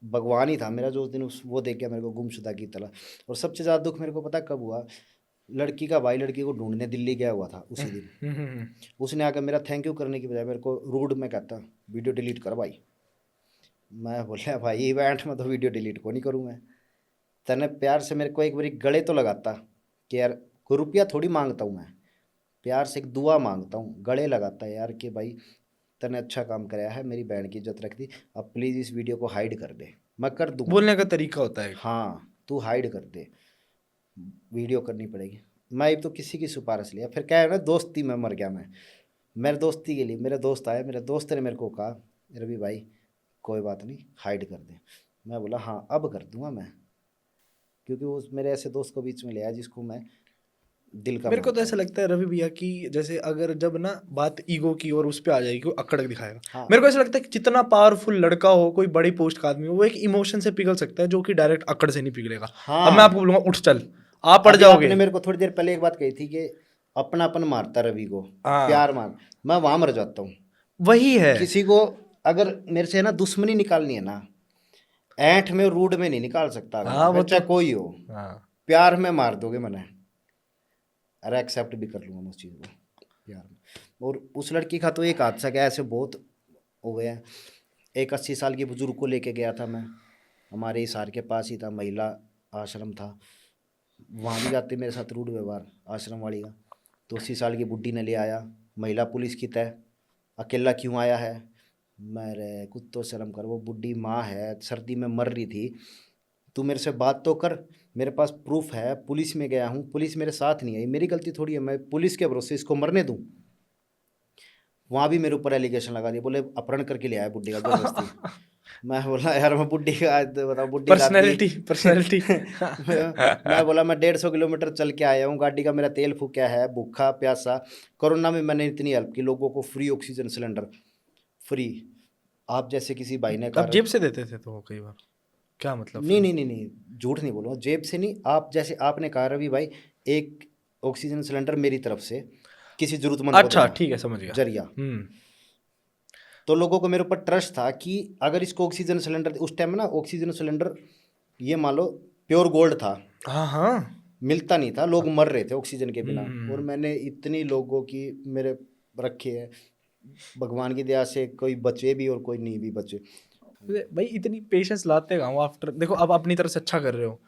भगवान ही था मेरा जो उस दिन वो देख के मेरे को गुमशुदा की तरह। और सबसे ज़्यादा दुख मेरे को पता कब हुआ, लड़की का भाई लड़की को ढूंढने दिल्ली गया हुआ था उसी दिन। हम्म। उसने आकर मेरा थैंक यू करने की बजाय मेरे को रूड में कहता वीडियो डिलीट कर भाई। मैं बोला भाई इवेंट में तो वीडियो डिलीट को नहीं करूँ मैं। तने प्यार से मेरे को एक बारी गले तो लगाता कि यार कोई रुपया थोड़ी मांगता हूँ मैं, प्यार से एक दुआ मांगता हूँ, गले लगाता है यार कि भाई तने अच्छा काम कराया है, मेरी बहन की इज्जत रख दी, अब प्लीज़ इस वीडियो को हाइड कर दे। मैं कर दूंगा, बोलने का तरीका होता है। हाँ तू हाइड कर दे, वीडियो करनी पड़ेगी। मैं तो किसी की सिफारिश लिया, फिर क्या है ना दोस्ती में मर गया मैं। मेरे दोस्ती के लिए मेरे दोस्त आए, मेरे दोस्त ने मेरे को कहा रवि भाई कोई बात नहीं हाइड कर दे। मैं बोला हाँ अब कर दूंगा मैं, क्योंकि वो मेरे ऐसे दोस्त को बीच में ले आया जिसको मैं दिल का मेरे को तो मानता ऐसा हूँ। लगता है रवि भैया की, जैसे अगर जब ना बात ईगो की और उस पे आ जाएगी, वो अकड़ दिखाएगा। हाँ मेरे को ऐसा लगता है कि जितना पावरफुल लड़का हो, कोई बड़ी पोस्ट का आदमी हो, वो एक इमोशन से पिघल सकता है, जो कि डायरेक्ट अकड़ से नहीं पिघलेगा। अब मैं हाँ। आपको बोलूंगा उठ चल, आप पड़ अभी जाओगे। आपने मेरे को थोड़ी देर पहले एक बात कही थी कि अपनापन मारता रवि को, हाँ प्यार मार, मैं वहां मर जाता हूँ। वही है। किसी को अगर मेरे से ना दुश्मनी निकालनी है ना, ऐंठ में रूड में नहीं निकाल सकता, अगर हाँ वो फिर तो। चाहे कोई हो, हाँ प्यार में मार दोगे मैंने, अरे एक्सेप्ट भी कर लूंगा मैं उस चीज़ को प्यार में। और उस लड़की का तो एक हादसा क्या ऐसे बहुत हो गया है। एक 80 साल की बुजुर्ग को लेके गया था मैं, हमारे हिसार के पास ही था, महिला आश्रम था, वहाँ भी जाते मेरे साथ रूड व्यवहार आश्रम वाली का। तो 80 साल की बुढ़ी ने ले आया, महिला पुलिस की तय, अकेला क्यों आया है। मेरे कुछ तो शर्म कर, वो बुढ़ी माँ है, सर्दी में मर रही थी, तू मेरे से बात तो कर, मेरे पास प्रूफ है, पुलिस में गया हूँ, पुलिस मेरे साथ नहीं आई, मेरी गलती थोड़ी है, मैं पुलिस के भरोसे इसको मरने दूँ। वहाँ भी मेरे ऊपर एलिगेशन लगा दिया, बोले अपहरण करके ले आया बुढ़ी का जबरदस्ती। मैं बोला यार मैं बुढ़ी का बताओ, बुढ़ी दादी पर्सनैलिटी पर्सनैलिटी। मैं बोला मैं 150 किलोमीटर चल के आया हूँ, गाड़ी का मेरा तेल फूका है, भूखा प्यासा। कोरोना में मैंने इतनी हेल्प की लोगों को, फ्री ऑक्सीजन सिलेंडर फ्री। आप जैसे किसी भाई ने आप कहा, जेब से देते थे तो कई बार, क्या मतलब नहीं फ्री? नहीं नहीं नहीं, झूठ नहीं बोलूँगा, जेब से नहीं, आप जैसे आपने कहा रवि भाई एक ऑक्सीजन सिलेंडर मेरी तरफ से किसी जरूरतमंद को अच्छा देना, ठीक है, समझ गया। जरिया। हम्म। तो लोगों को मेरे ऊपर ट्रस्ट था कि अगर इसको ऑक्सीजन सिलेंडर, उस टाइम में ना ऑक्सीजन सिलेंडर ये मान लो प्योर गोल्ड था, हाँ हाँ। मिलता नहीं था, लोग मर रहे थे ऑक्सीजन के बिना। और हम्म। मैंने इतनी लोगों की मेरे रखे है, भगवान की दया से कोई बचे भी और कोई नहीं भी बचे। भाई इतनी पेशेंस लाते कहाँ हो आफ्टर, देखो आप अपनी तरफ से अच्छा कर रहे हो,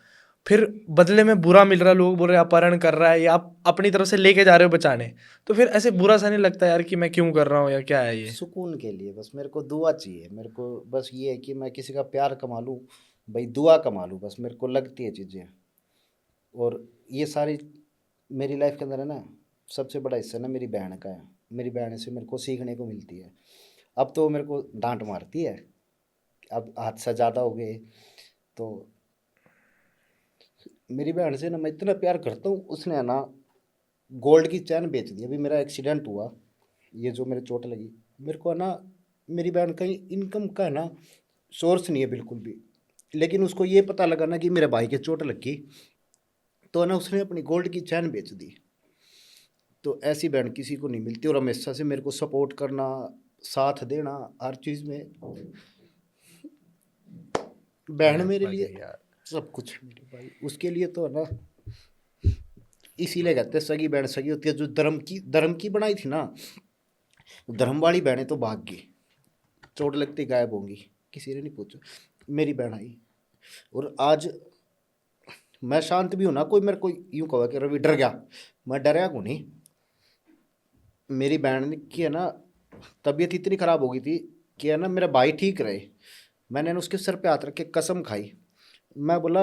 फिर बदले में बुरा मिल रहा है, लोग बोल रहे हैं अपहरण कर रहा है, या आप अपनी तरफ से लेके जा रहे हो बचाने, तो फिर ऐसे बुरा सा नहीं लगता यार कि मैं क्यों कर रहा हूँ या क्या है ये? सुकून के लिए बस मेरे को दुआ चाहिए, मेरे को बस ये है कि मैं किसी का प्यार कमा लूँ भाई, दुआ कमा लूँ, बस मेरे को लगती है चीज़ें। और ये सारी मेरी लाइफ के अंदर है ना, सबसे बड़ा हिस्सा ना मेरी बहन का है, मेरी बहन से मेरे को सीखने को मिलती है। अब तो मेरे को डांट मारती है, अब हादसा ज़्यादा हो गए तो। मेरी बहन से ना मैं इतना प्यार करता हूँ, उसने है ना गोल्ड की चैन बेच दी। अभी मेरा एक्सीडेंट हुआ, ये जो मेरे चोट लगी, मेरे को है ना, मेरी बहन का इनकम का है ना सोर्स नहीं है बिल्कुल भी, लेकिन उसको ये पता लगा ना कि मेरे भाई के चोट लगी, तो है ना उसने अपनी गोल्ड की चैन बेच दी। तो ऐसी बहन किसी को नहीं मिलती, और हमेशा से मेरे को सपोर्ट करना, साथ देना हर चीज़ में। बहन मेरे लिए यार सब कुछ है मेरे भाई, उसके लिए तो है ना, इसीलिए कहते हैं सगी बहन सगी होती है। जो धर्म की बनाई थी ना, धर्म वाली बहनें तो भाग गई, चोट लगती गायब होंगी, किसी ने नहीं पूछा। मेरी बहन आई, और आज मैं शांत भी हूं ना, कोई मेरे को यूं कहा कि रवि डर गया, मैं डरया को नहीं। मेरी बहन की है ना तबीयत इतनी खराब हो गई थी कि है ना मेरा भाई ठीक रहे, मैंने ना उसके सर पे हाथ रख के कसम खाई। मैं बोला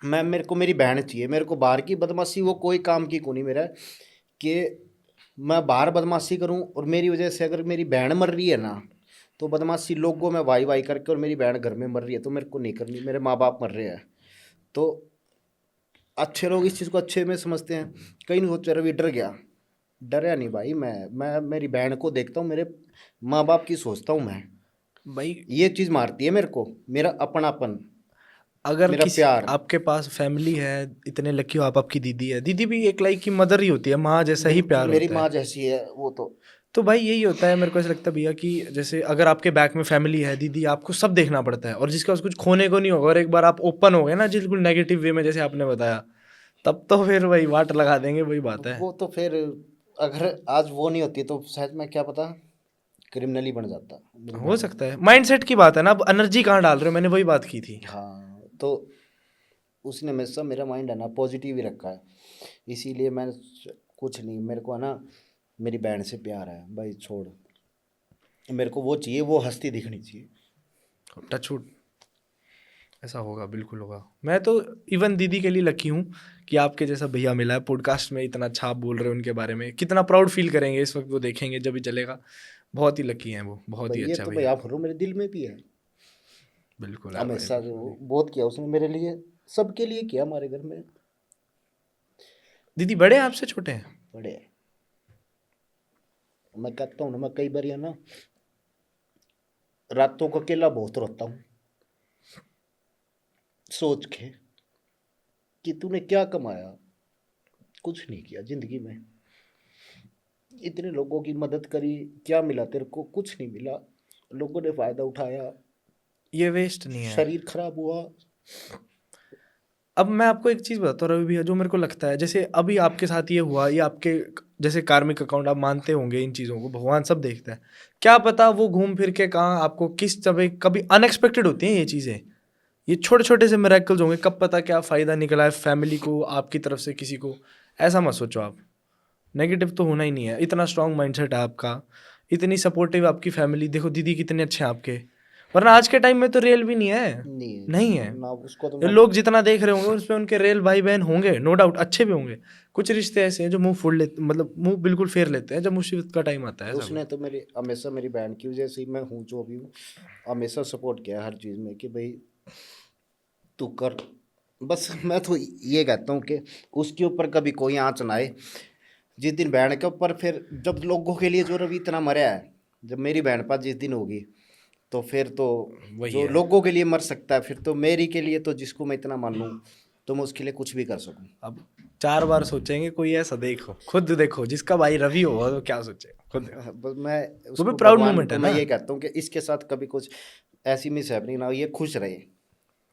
मैं, मेरे को मेरी बहन चाहिए, मेरे को बाहर की बदमाशी वो कोई काम की को नहीं मेरा, कि मैं बाहर बदमाशी करूं और मेरी वजह से अगर मेरी बहन मर रही है ना, तो बदमाशी लोगों में वाई वाई करके, और मेरी बहन घर में मर रही है तो मेरे को नहीं करनी, मेरे माँ बाप मर रहे हैं। तो अच्छे लोग इस चीज़ को अच्छे में समझते हैं, कहीं नहीं सोचा रवि डर गया, डरा नहीं भाई। मैं मेरी बहन को देखता हूँ, मेरे माँ बाप की सोचता हूँ मैं, भाई ये चीज़ मारती है मेरे को, मेरा अपनापन, अगर मेरा किसी प्यार। आपके पास फैमिली है, इतने लकी हो आप, आपकी दीदी है, दीदी भी एक लाइक की मदर ही होती है, माँ जैसा ही बिल्कुल प्यार मेरी होता है। माँ जैसी है वो तो भाई यही होता है, मेरे को ऐसा लगता है भैया कि जैसे अगर आपके बैक में फैमिली है, दीदी, आपको सब देखना पड़ता है, और जिसका कुछ खोने को नहीं होगा, और एक बार आप ओपन हो गए ना बिल्कुल नेगेटिव वे में, जैसे आपने बताया, तब तो फिर वही वाट लगा देंगे, वही बात है। वो तो फिर अगर आज वो नहीं होती तो शायद मैं क्या पता क्रिमिनल ही बन जाता मेरी हो बहन। सकता है, माइंडसेट की बात है ना, अब एनर्जी कहाँ डाल रहे हो, मैंने वही बात की थी। हाँ तो उसने हमेशा मेरा माइंड है ना पॉजिटिव ही रखा है, इसीलिए मैं कुछ नहीं, मेरे को है ना मेरी बहन से प्यार है भाई, छोड़, मेरे को वो चाहिए, वो हंसती दिखनी चाहिए। टचवुड, ऐसा होगा, बिल्कुल होगा। मैं तो इवन दीदी के लिए लकी हूँ कि आपके जैसा भैया मिला है, पॉडकास्ट में इतना अच्छा आप बोल रहे हो उनके बारे में, कितना प्राउड फील करेंगे इस वक्त वो देखेंगे जब भी चलेगा। बहुत ही लकी हैं वो, बहुत भाई ही ये अच्छा तो भाई भैया। आप मेरे दिल में भी है, बिल्कुल है भाई, हमेशा जो बिल्कुल। बहुत किया उसने मेरे लिए, सबके लिए किया हमारे घर में। दीदी बड़े हैं आपसे, छोटे हैं? बड़े, मैं कहता हूँ ना, मैं कई बार है ना रातों को अकेला बहुत रोता हूँ सोच के कि तूने क्या कमाया, कुछ नहीं किया जिंदगी में, इतने लोगों की मदद करी, क्या मिला तेरे को, कुछ नहीं मिला, लोगों ने फायदा उठाया, ये वेस्ट नहीं है। शरीर खराब हुआ। अब मैं आपको एक चीज़ बताता हूँ रवि भैया, जो मेरे को लगता है, जैसे अभी आपके साथ ये हुआ, ये आपके जैसे कार्मिक अकाउंट, आप मानते होंगे इन चीज़ों को, भगवान सब देखता है। क्या पता वो घूम फिर के कहाँ आपको किस समय, कभी अनएक्सपेक्टेड होती हैं ये चीज़ें, ये छोटे छोटे से मिरेकल्स होंगे, कब पता क्या फ़ायदा निकला है फैमिली को, आपकी तरफ से किसी को। ऐसा मत सोचो आप, नेगेटिव तो होना ही नहीं है, इतना स्ट्रांग माइंडसेट है आपका, इतनी सपोर्टिव आपकी फैमिली, देखो दीदी कितने अच्छे हैं आपके, वरना आज के टाइम में तो रियल भी नहीं है। नहीं है, नहीं है, ना उसको तो ये मैं, लोग जितना देख रहे होंगे उसमें उनके रियल भाई बहन होंगे, नो डाउट अच्छे भी होंगे। कुछ रिश्ते ऐसे हैं जो मुंह फोड़ लेते, मतलब मुंह बिल्कुल फेर लेते हैं जब मुसीबत का टाइम आता है, ऐसा उसने कुछ। तो मेरी हमेशा मेरी बहन की वजह से ही मैं हूँ जो भी हूँ, हमेशा सपोर्ट किया है हर चीज़ में कि भाई तू कर, बस मैं तो ये कहता हूँ कि उसके ऊपर कभी कोई आँच ना आए। जिस दिन बहन के ऊपर, फिर जब लोगों के लिए जो रवि इतना मरा है, जब मेरी बहन पास जिस दिन होगी तो फिर तो वही जो है। लोगों के लिए मर सकता है, फिर तो मेरी के लिए तो जिसको मैं इतना मानूँ तो मैं उसके लिए कुछ भी कर सकूँ। अब 4 बार सोचेंगे, कोई ऐसा देखो, खुद देखो, जिसका भाई रवि होगा तो क्या सोचेगा, खुद देखो। बस मैं वो भी उसको प्राउड भगवान मोमेंट को है मैं ना। ये कहता हूँ कि इसके साथ कभी कुछ ऐसी मिस हैपनिंग ना हो, ये खुश रहे।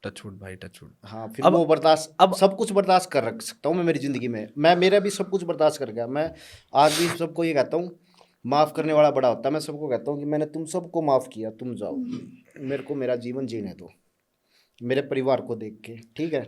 टचवुड भाई, टचवुड। हाँ फिर अब वो बर्दाश्त, अब सब कुछ बर्दाश्त कर रख सकता हूँ मैं मेरी ज़िंदगी में, मैं मेरा भी सब कुछ बर्दाश्त कर गया। मैं आज भी सबको ये कहता हूँ, माफ़ करने वाला बड़ा होता है। मैं सबको कहता हूँ कि मैंने तुम सबको माफ़ किया, तुम जाओ, मेरे को मेरा जीवन जीने दो, मेरे परिवार को देख के, ठीक है।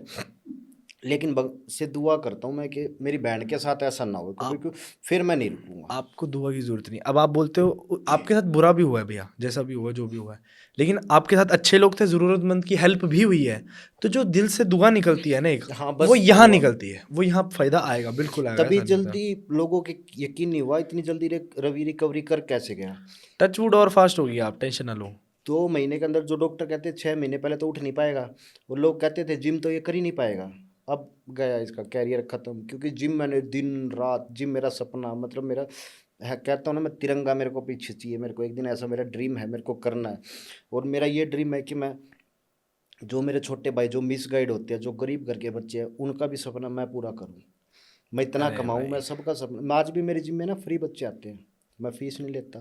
लेकिन से दुआ करता हूँ मैं कि मेरी बहन के साथ ऐसा ना हो कभी, आप क्यों फिर मैं नहीं रुकूंगा। आपको दुआ की जरूरत नहीं। अब आप बोलते हो आपके साथ बुरा भी हुआ है भैया, जैसा भी हुआ, जो भी हुआ है, लेकिन आपके साथ अच्छे लोग थे, जरूरतमंद की हेल्प भी हुई है। तो जो दिल से दुआ निकलती है ना एक, हाँ वो बस यहाँ हुआ, निकलती है, वो यहाँ फायदा आएगा, बिल्कुल आएगा, तभी ऐसा नहीं होता। जल्दी लोगों के यकीन नहीं हुआ, इतनी जल्दी रवि रिकवरी कर कैसे गया। टचवुड और फास्ट होगी, आप टेंशन ना लो। 2 महीने के अंदर, जो डॉक्टर कहते 6 महीने पहले तो उठ नहीं पाएगा, वो लोग कहते थे जिम तो ये कर ही नहीं पाएगा, अब गया इसका कैरियर खत्म। क्योंकि जिम मैंने दिन रात, जिम मेरा सपना, मतलब मेरा है, कहता हूँ ना मैं, तिरंगा मेरे को पीछे चाहिए, मेरे को एक दिन ऐसा मेरा ड्रीम है, मेरे को करना है। और मेरा ये ड्रीम है कि मैं, जो मेरे छोटे भाई जो मिस गाइड होते हैं, जो गरीब घर के बच्चे हैं, उनका भी सपना मैं पूरा करूँ, मैं इतना अरे कमाऊँ, मैं भाई, सबका सपना। आज भी मेरी जिम में ना फ्री बच्चे आते हैं, मैं फीस नहीं लेता,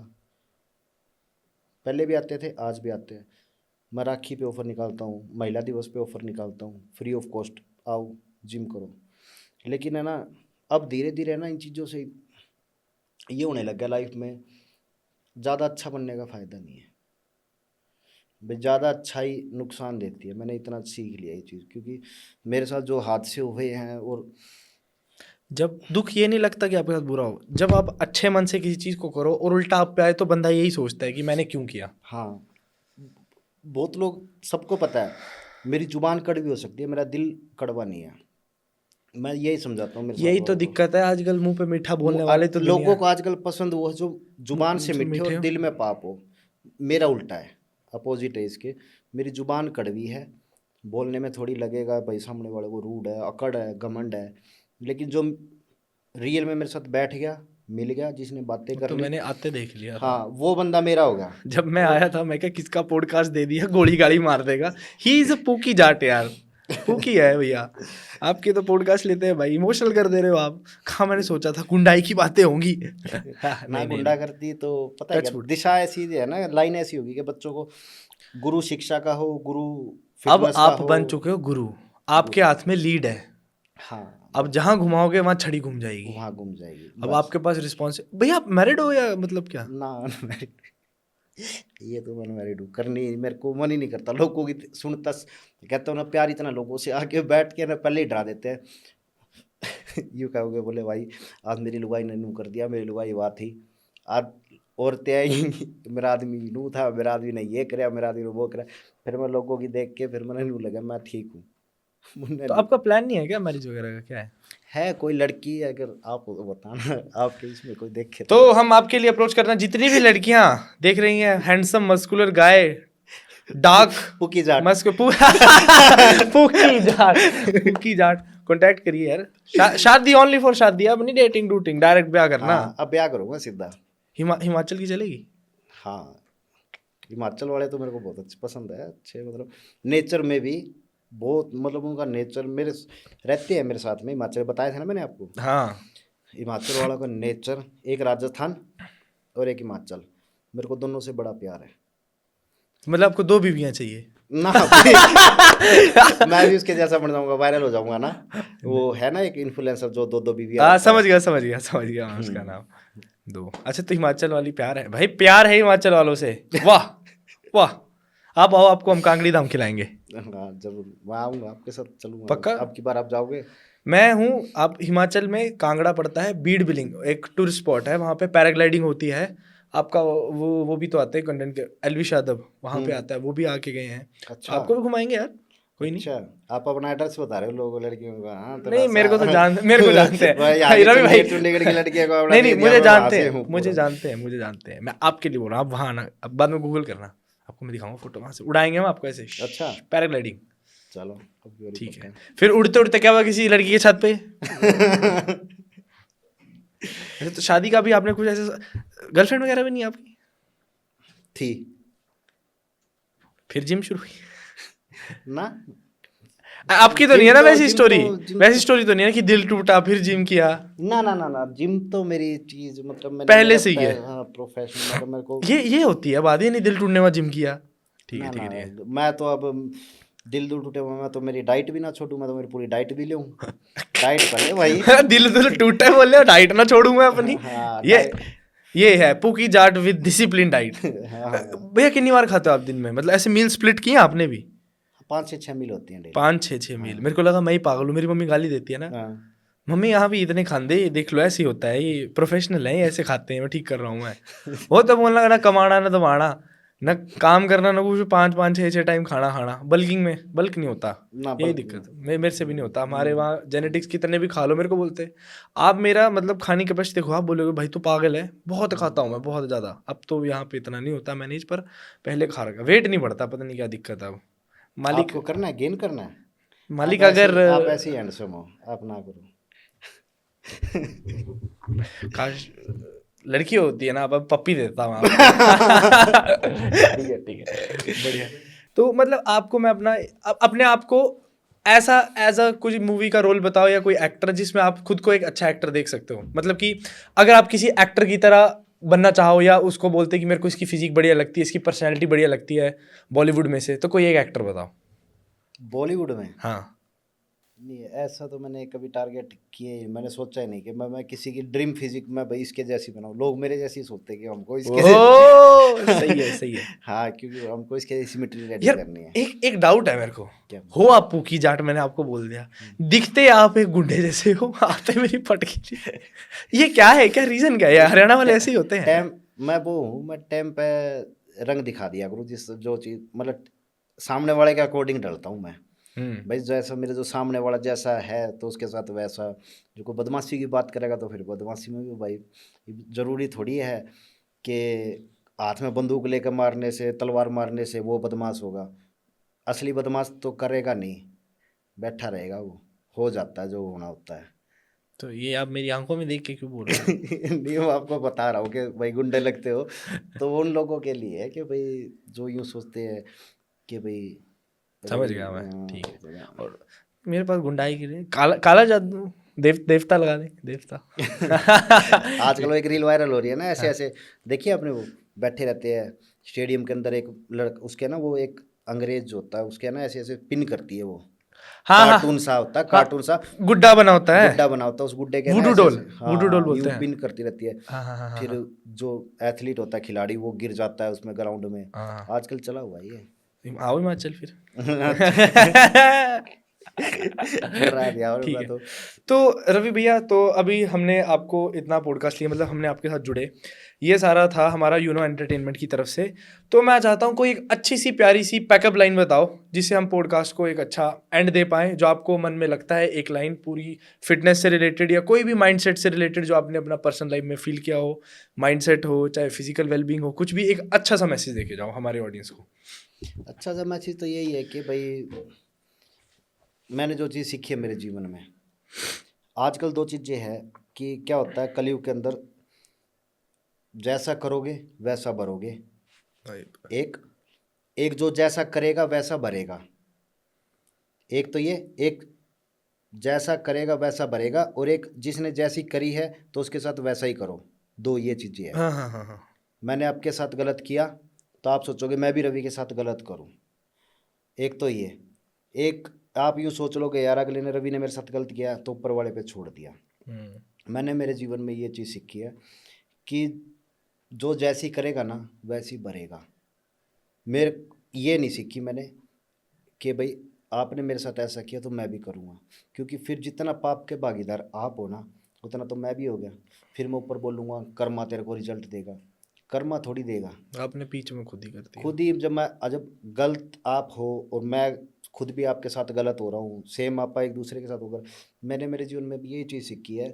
पहले भी आते थे आज भी आते हैं। मैं राखी पे ऑफ़र निकालता हूँ, महिला दिवस पे ऑफ़र निकालता हूँ, फ्री ऑफ कॉस्ट आओ जिम करो। लेकिन है ना, अब धीरे धीरे ना इन चीज़ों से ये होने लग गया लाइफ में, ज़्यादा अच्छा बनने का फ़ायदा नहीं है भाई, ज़्यादा अच्छाई नुकसान देती है। मैंने इतना सीख लिया ये चीज़, क्योंकि मेरे साथ जो हादसे हुए हैं, और जब दुख ये नहीं लगता कि आपके साथ बुरा हो, जब आप अच्छे मन से किसी चीज़ को करो और उल्टा आप पे आए, तो बंदा यही सोचता है कि मैंने क्यों किया। हाँ, बहुत लोग, सबको पता है मेरी ज़ुबान कड़वी हो सकती है, मेरा दिल कड़वा नहीं है। मैं यही समझाता हूँ मेरे साथ यही तो वालों को। दिक्कत है आजकल, मुंह पे मीठा बोलने वाले तो लोगों दुनिया को आजकल पसंद वो है जो जुबान से जो मीठे मीठे और हो। दिल में पाप हो। मेरा उल्टा है, अपोजिट है इसके। मेरी जुबान कड़वी है, बोलने में थोड़ी लगेगा भाई सामने वाले को रूड है, अकड़ है, घमंड है, लेकिन जो रियल में मेरे साथ बैठ गया, मिल गया जिसने बातें कर तो ली, मैंने आते देख लिया था। हाँ वो बंदा मेरा हो गया। जब मैं आया था मैं क्या किसका पॉडकास्ट दे दिया, गोली गाली मार देगा। He is a pookie Jat यार, पूकी है भैया। आपके तो पॉडकास्ट लेते हैं भाई, इमोशनल कर दे रहे हो आप। कहाँ मैंने सोचा था गुंडाई की बातें होंगी। ना नहीं नहीं गुंडा नहीं, करती तो पता है क्या, टच वुड। दिशा ऐसी है ना, लाइन ऐसी होगी कि बच्चों को गुरु शिक्षा का हो, गुरु अब फिटनेस का आप हो। बन चुके हो गुरु, आपके हाथ में लीड है। हाँ अब बस जहां घुमाओगे वहां छड़ी घूम जाएगी। वहाँ घूम जाएगी अब बस। आपके पास रिस्पॉन्स, भैया आप मैरिड हो या मतलब क्या? ना unmarried। ये तो अनमैरिड हूँ, करनी मेरे को मन ही नहीं करता लोगों की सुनता। कहता हूँ ना, प्यार इतना लोगों से आके बैठ के ना पहले ही डरा देते हैं। यूँ कहोगे, बोले भाई आज मेरी लुगाई ने नू कर दिया, मेरी लुगाई वाह थी आज, औरतें आई, मेरा आदमी नू था, मेरा आदमी ने ये कराया, मेरा आदमी ने वो कराया। फिर मैं लोगों की देख के फिर मैंने नू लगा मैं ठीक हूँ। मुन्ने तो नहीं आपका प्लान नहीं है क्या मैरिज वगैरह का, क्या है? है कोई लड़की, अगर आप हो तो बताना, आपके इसमें कोई देखे तो हम आपके लिए अप्रोच करना, जितनी भी लड़कियां देख रही हैं, handsome muscular guy, dark pookie Jat. मस्क pookie Jat, pookie Jat, contact करिए यार। शादी ओनली फॉर शादी, अब नहीं डेटिंग डूटिंग, डायरेक्ट ब्याह करना। हाँ अब ब्याह करूँगा सीधा। हिमाचल की चलेगी? हाँ हिमाचल वाले तो मेरे को बहुत अच्छे पसंद है, अच्छे मतलब नेचर में भी बहुत, मतलब उनका नेचर मेरे रहते हैं मेरे साथ में। हिमाचल बताया था ना मैंने आपको, हाँ, हिमाचल वालों का नेचर, एक राजस्थान और एक हिमाचल, मेरे को दोनों से बड़ा प्यार है। मतलब आपको 2 बीवियां चाहिए? ना मैं भी उसके जैसा बन जाऊंगा, वायरल हो जाऊंगा ना। वो है ना एक इन्फ्लुएंसर जो दो दो बीवियां हाँ, रखता है। समझ गया मैं उसका नाम। 2, अच्छा तो हिमाचल वाली प्यार है भाई, प्यार है हिमाचल वालों से। वाह वाह, आप आओ, आपको हम कांगड़ी धाम खिलाएंगे। हाँ जरूर, मैं आऊँगा आपके साथ, चलूंगा। पक्का? अब की बार आप जाओगे? मैं हूँ, आप हिमाचल में कांगड़ा पड़ता है, बीड बिलिंग एक टूरिस्ट स्पॉट है, वहाँ पे पैराग्लाइडिंग होती है। आपका वो भी तो आते हैं कंटेंट के, एलवी यादव वहाँ पे आता है, वो भी आके गए हैं। अच्छा आपको भी घुमाएंगे यार, कोई नहीं। अच्छा, आप अपना एड्रेस बता रहे हो लोगों लड़कियों का, हाँ थोड़ा नहीं, सा। मेरे को जानते हैं भाई भाई, आगे रवि भाई। चलिए, चंडीगढ़ की लड़कियों को अपना नहीं दे नहीं, दिया, मैं वहाँ से हूँ पूरा। मुझे जानते हैं, मैं आपके लिए बोल रहा हूँ। आप वहाँ आना, अब बाद में गूगल करना, आपको मैं दिखाऊंगा फोटो, वहाँ से उड़ाएंगे हम आपको ऐसे, अच्छा पैराग्लाइडिंग। चलो अब की बारी ठीक है, पक्का। फिर उड़ते उड़ते क्या हुआ किसी लड़की के छत पे? ऐसे तो शादी का भी आपने कुछ ऐसे, गर्लफ्रेंड वगैरह भी नहीं है आपकी? थी फिर जिम शुरू हुई? ना। आपकी तो नहीं है ना वैसी जिम स्टोरी? जिम वैसी तो स्टोरी तो नहीं है कि दिल टूटा फिर जिम किया? ना जिम तो मेरी चीज, मतलब मैंने पहले मेरा से ही है? हाँ प्रोफेशन, मतलब मेरे को। ये होती है बात, ये नहीं दिल टूटने में जिम किया। ठीक है ना ठीक ना है ठीक है। मैं तो अब दिल दूर टूटे हुए, मैं तो मेरी डाइट भी ना छोड़ूं, मैं तो मेरी पूरी डाइट भी लूं। डाइट पहले भाई। दिल टूटा है बोल रहे हो, डाइट ना छोड़ू मैं अपनी? हाँ ये डाइट। ये है पुकी जाट विद डिसिप्लिन डाइट। हाँ हाँ भैया कितनी बार खाते हो आप दिन में, मतलब ऐसे मील स्प्लिट किए आपने भी? 5 से 6 मील होती हैं डेली। 5 6 6 मील, मेरे को लगा मैं ही पागल हूँ, मेरी मम्मी गाली देती है ना। हाँ मम्मी यहाँ भी इतने खांदे, ये देख लो ऐसे ही होता है, ये प्रोफेशनल है, ये ऐसे खाते हैं, मैं ठीक कर रहा हूँ मैं। वो तो बोलना ना कमाना ना दबाना, ना काम करना ना कुछ, 5 5 6 6 टाइम खाना खाना, बल्किंग में बल्क नहीं होता। ना यही बल्कि दिक्कत मेरे से भी नहीं होता। हमारे वहाँ जेनेटिक्स कितने भी खा लो, मेरे को बोलते हैं आप मेरा मतलब खाने की कैपेसिटी देखो, आप बोलोगे भाई तू पागल है, बहुत खाता हूँ मैं बहुत ज़्यादा। अब तो यहाँ पे इतना नहीं होता मैनेज, पर पहले खा रखा, वेट नहीं बढ़ता, पता नहीं क्या दिक्कत है अब। मालिक, आपको करना है, गेन करना है। मालिक अगर आप ऐसे ही हैंडसम हो, आप ना करो। काश लड़की होती है ना, अब पप्पी देता हूँ आपको। ठीक है बढ़िया। तो मतलब आपको मैं अपने आप को ऐसा एज अ कोई मूवी का रोल बताओ, या कोई एक्टर जिसमें आप खुद को एक अच्छा एक्टर देख सकते हो, मतलब कि अगर आप किसी एक्टर की तरह बनना चाहो, या उसको बोलते कि मेरे को इसकी फिजिक बढ़िया लगती है, इसकी पर्सनैलिटी बढ़िया लगती है बॉलीवुड में से, तो कोई एक एक्टर बताओ। बॉलीवुड में हाँ। नहीं, ऐसा तो मैंने कभी टारगेट किए ही, मैंने सोचा ही नहीं कि मैं किसी की ड्रीम फिजिक मैं भाई इसके जैसी बनाऊं। लोग मेरे जैसे ही सोचते हैं कि हमको इसके ओ सही है सही है। हाँ क्योंकि हमको इसके जैसी सिमेट्री रेडी यार करनी है। एक डाउट है मेरे को, क्या? हो आप पूकी जाट, मैंने आपको बोल दिया, दिखते आप एक गुंडे जैसे हो, आते मेरी पटकी। ये क्या है, क्या रीजन क्या है? ये हरियाणा वाले ऐसे ही होते हैं। टाइम मैं वो हूँ, मैं टाइम पे रंग दिखा दिया करूँ, जिस जो चीज़ मतलब सामने वाले के अकॉर्डिंग ढलता हूँ मैं। भाई जैसा मेरे जो सामने वाला जैसा है तो उसके साथ वैसा। जो कोई बदमाशी की बात करेगा तो फिर बदमाशी में भी भाई, ज़रूरी थोड़ी है कि हाथ में बंदूक लेकर मारने से, तलवार मारने से वो बदमाश होगा। असली बदमाश तो करेगा नहीं, बैठा रहेगा वो, हो जाता है जो होना होता है। तो ये आप मेरी आंखों में देख के क्यों बोल रहे हो? नहीं, मैं आपको बता रहा हूँ कि भाई गुंडे लगते हो, तो उन लोगों के लिए है कि भाई जो यूँ सोचते हैं कि भाई समझ गया मैं, हाँ, ठीक है। तो हाँ। और मेरे पास गुंडाई के लिए काला काला जादू, देवता लगा दे, देवता। आजकल वो एक रील वायरल हो रही है ना, ऐसे ऐसे देखिए आपने, वो बैठे रहते हैं स्टेडियम के अंदर, एक लड़का उसके ना, वो एक अंग्रेज जो होता है उसके ना ऐसे ऐसे पिन करती है, वो हाँ हाँ कार्टून सा होता है, हाँ, कार्टून सा गुड्डा बना होता है, गुड्डा बना होता है, उस गुड्डे के ना वुडू ऐसे डोल, ऐसे वुडू डोल हाँ बोलते यूं हैं। पिन करती रहती है। हाँ हाँ हाँ फिर हाँ जो एथलीट होता है खिलाड़ी, वो गिर जाता है उसमें ग्राउंड में। हाँ। आजकल चला हुआ है ये। आओ हिमाचल फिर। डरा दिया और ठीक मैं है। तो। तो रवि भैया, तो अभी हमने आपको इतना पॉडकास्ट लिया, मतलब हमने आपके साथ जुड़े, ये सारा था हमारा यूनो एंटरटेनमेंट की तरफ से। तो मैं चाहता हूँ कोई एक अच्छी सी प्यारी सी पैकअप लाइन बताओ, जिससे हम पॉडकास्ट को एक अच्छा एंड दे पाएँ, जो आपको मन में लगता है, एक लाइन पूरी फिटनेस से रिलेटेड या कोई भी माइंडसेट से रिलेटेड जो आपने अपना पर्सनल लाइफ में फील किया हो, माइंडसेट हो चाहे फिजिकल वेलबींग हो, कुछ भी एक अच्छा सा मैसेज देके जाओ हमारे ऑडियंस को। अच्छा सा मैसेज तो यही है कि भाई मैंने जो चीज़ सीखी है मेरे जीवन में, आजकल दो चीज़ें हैं कि क्या होता है कलयुग के अंदर, जैसा करोगे वैसा भरोगे। एक एक जो जैसा करेगा वैसा भरेगा, एक तो ये, एक जैसा करेगा वैसा भरेगा, और एक जिसने जैसी करी है तो उसके साथ वैसा ही करो। दो ये चीज़ें हैं। हाँ हाँ हाँ हाँ। मैंने आपके साथ गलत किया तो आप सोचोगे मैं भी रवि के साथ गलत करूं, एक तो ये। एक आप यूँ सोच लोगे यार अगले ने, रवि ने मेरे साथ गलत किया तो ऊपर वाले पे छोड़ दिया। मैंने मेरे जीवन में ये चीज़ सीखी है कि जो जैसी करेगा ना वैसी भरेगा। मेरे ये नहीं सीखी मैंने कि भाई आपने मेरे साथ ऐसा किया तो मैं भी करूँगा, क्योंकि फिर जितना पाप के भागीदार आप हो ना उतना तो मैं भी हो गया। फिर मैं ऊपर बोलूँगा कर्मा तेरे को रिजल्ट देगा, कर्मा थोड़ी देगा, आपने पीछे में खुद ही कर दिया। खुद ही। जब गलत आप हो और मैं खुद भी आपके साथ गलत हो रहा हूँ, सेम आपा एक दूसरे के साथ होकर, मैंने मेरे जीवन में भी यही चीज़ सीखी है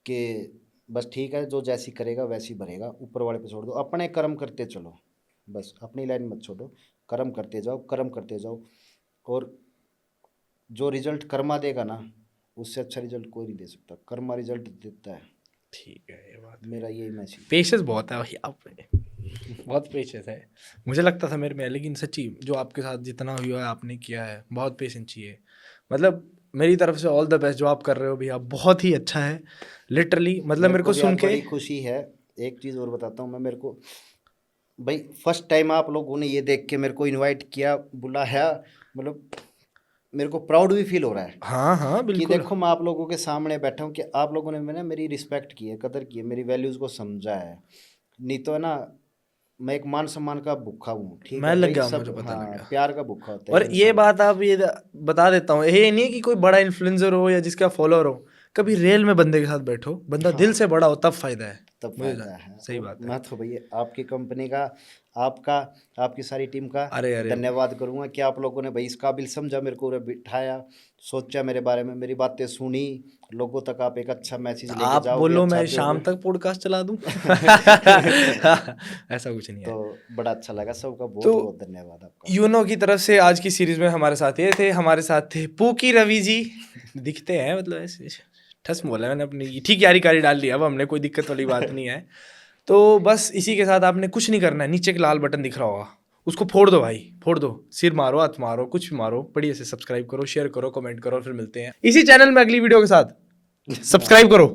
कि बस ठीक है, जो जैसी करेगा वैसी भरेगा, ऊपर वाले पे छोड़ दो, अपने कर्म करते चलो, बस अपनी लाइन मत छोड़ो, कर्म करते जाओ, कर्म करते जाओ, और जो रिजल्ट कर्मा देगा ना उससे अच्छा रिजल्ट कोई नहीं दे सकता, कर्मा रिजल्ट देता है। ठीक है, ये बात मेरा यही मैसेज। पेशेंस बहुत है भाई आप में, बहुत पेशेंस है। मुझे लगता था मेरे में, लेकिन सच्ची जो आपके साथ जितना हुआ है आपने किया है, बहुत पेशेंस चाहिए। मतलब मेरी तरफ से ऑल द बेस्ट, जो आप कर रहे हो भैया बहुत ही अच्छा है, लिटरली। मतलब मेरे को भी सुन आज के बड़ी खुशी है। एक चीज़ और बताता हूँ मैं, मेरे को भाई फर्स्ट टाइम आप लोगों ने ये देख के मेरे को इनवाइट किया, बुलाया, मतलब मेरे को प्राउड भी फील हो रहा है हाँ हाँ कि बिल्कुल। देखो मैं आप लोगों के सामने बैठा हूँ, कि आप लोगों ने मैंने मेरी रिस्पेक्ट की है, कदर की है, मेरी वैल्यूज़ को समझा है। नहीं तो है ना, मैं एक मान सम्मान का भूखा हूँ, ठीक मैं है लग भाई, गया, सब मुझे पता लग हाँ गया। प्यार का भूखा होता है और एक ये इंसान। बात आप ये बता देता हूँ, ये नहीं कि कोई बड़ा इन्फ्लुएंसर हो या जिसका फॉलोअर हो, कभी रियल में बंदे के साथ बैठो, बंदा दिल से बड़ा हो तब फायदा है। तब मुझे फायदा है। सही और बात है। मैं तो भैया आपकी कंपनी का, आपका, आपकी सारी टीम का अरे अरे धन्यवाद करूंगा कि आप लोगों ने भाई इस काबिल समझा, मेरे को बिठाया, सोचा मेरे बारे में, मेरी बातें सुनी, लोगों तक आप एक अच्छा मैसेज लेके आप जाओगे, बोलो अच्छा मैं शाम दोगे। तक पॉडकास्ट चला दूं। ऐसा कुछ नहीं है। तो बड़ा अच्छा लगा, सबका बहुत तो बहुत धन्यवाद आपका। यूनो की तरफ से आज की सीरीज में हमारे साथ ये थे, हमारे साथ थे पूकी रवि जी, दिखते हैं मतलब ऐसे, ठस बोला मैंने अपनी, ठीक यारी कारी डाल लिया, अब हमने कोई दिक्कत वाली बात नहीं है। तो बस इसी के साथ आपने कुछ नहीं करना है, नीचे एक लाल बटन दिख रहा होगा, उसको फोड़ दो भाई, फोड़ दो, सिर मारो, हाथ मारो, कुछ भी मारो, बढ़िया से सब्सक्राइब करो, शेयर करो, कमेंट करो, फिर मिलते हैं इसी चैनल में अगली वीडियो के साथ। सब्सक्राइब करो।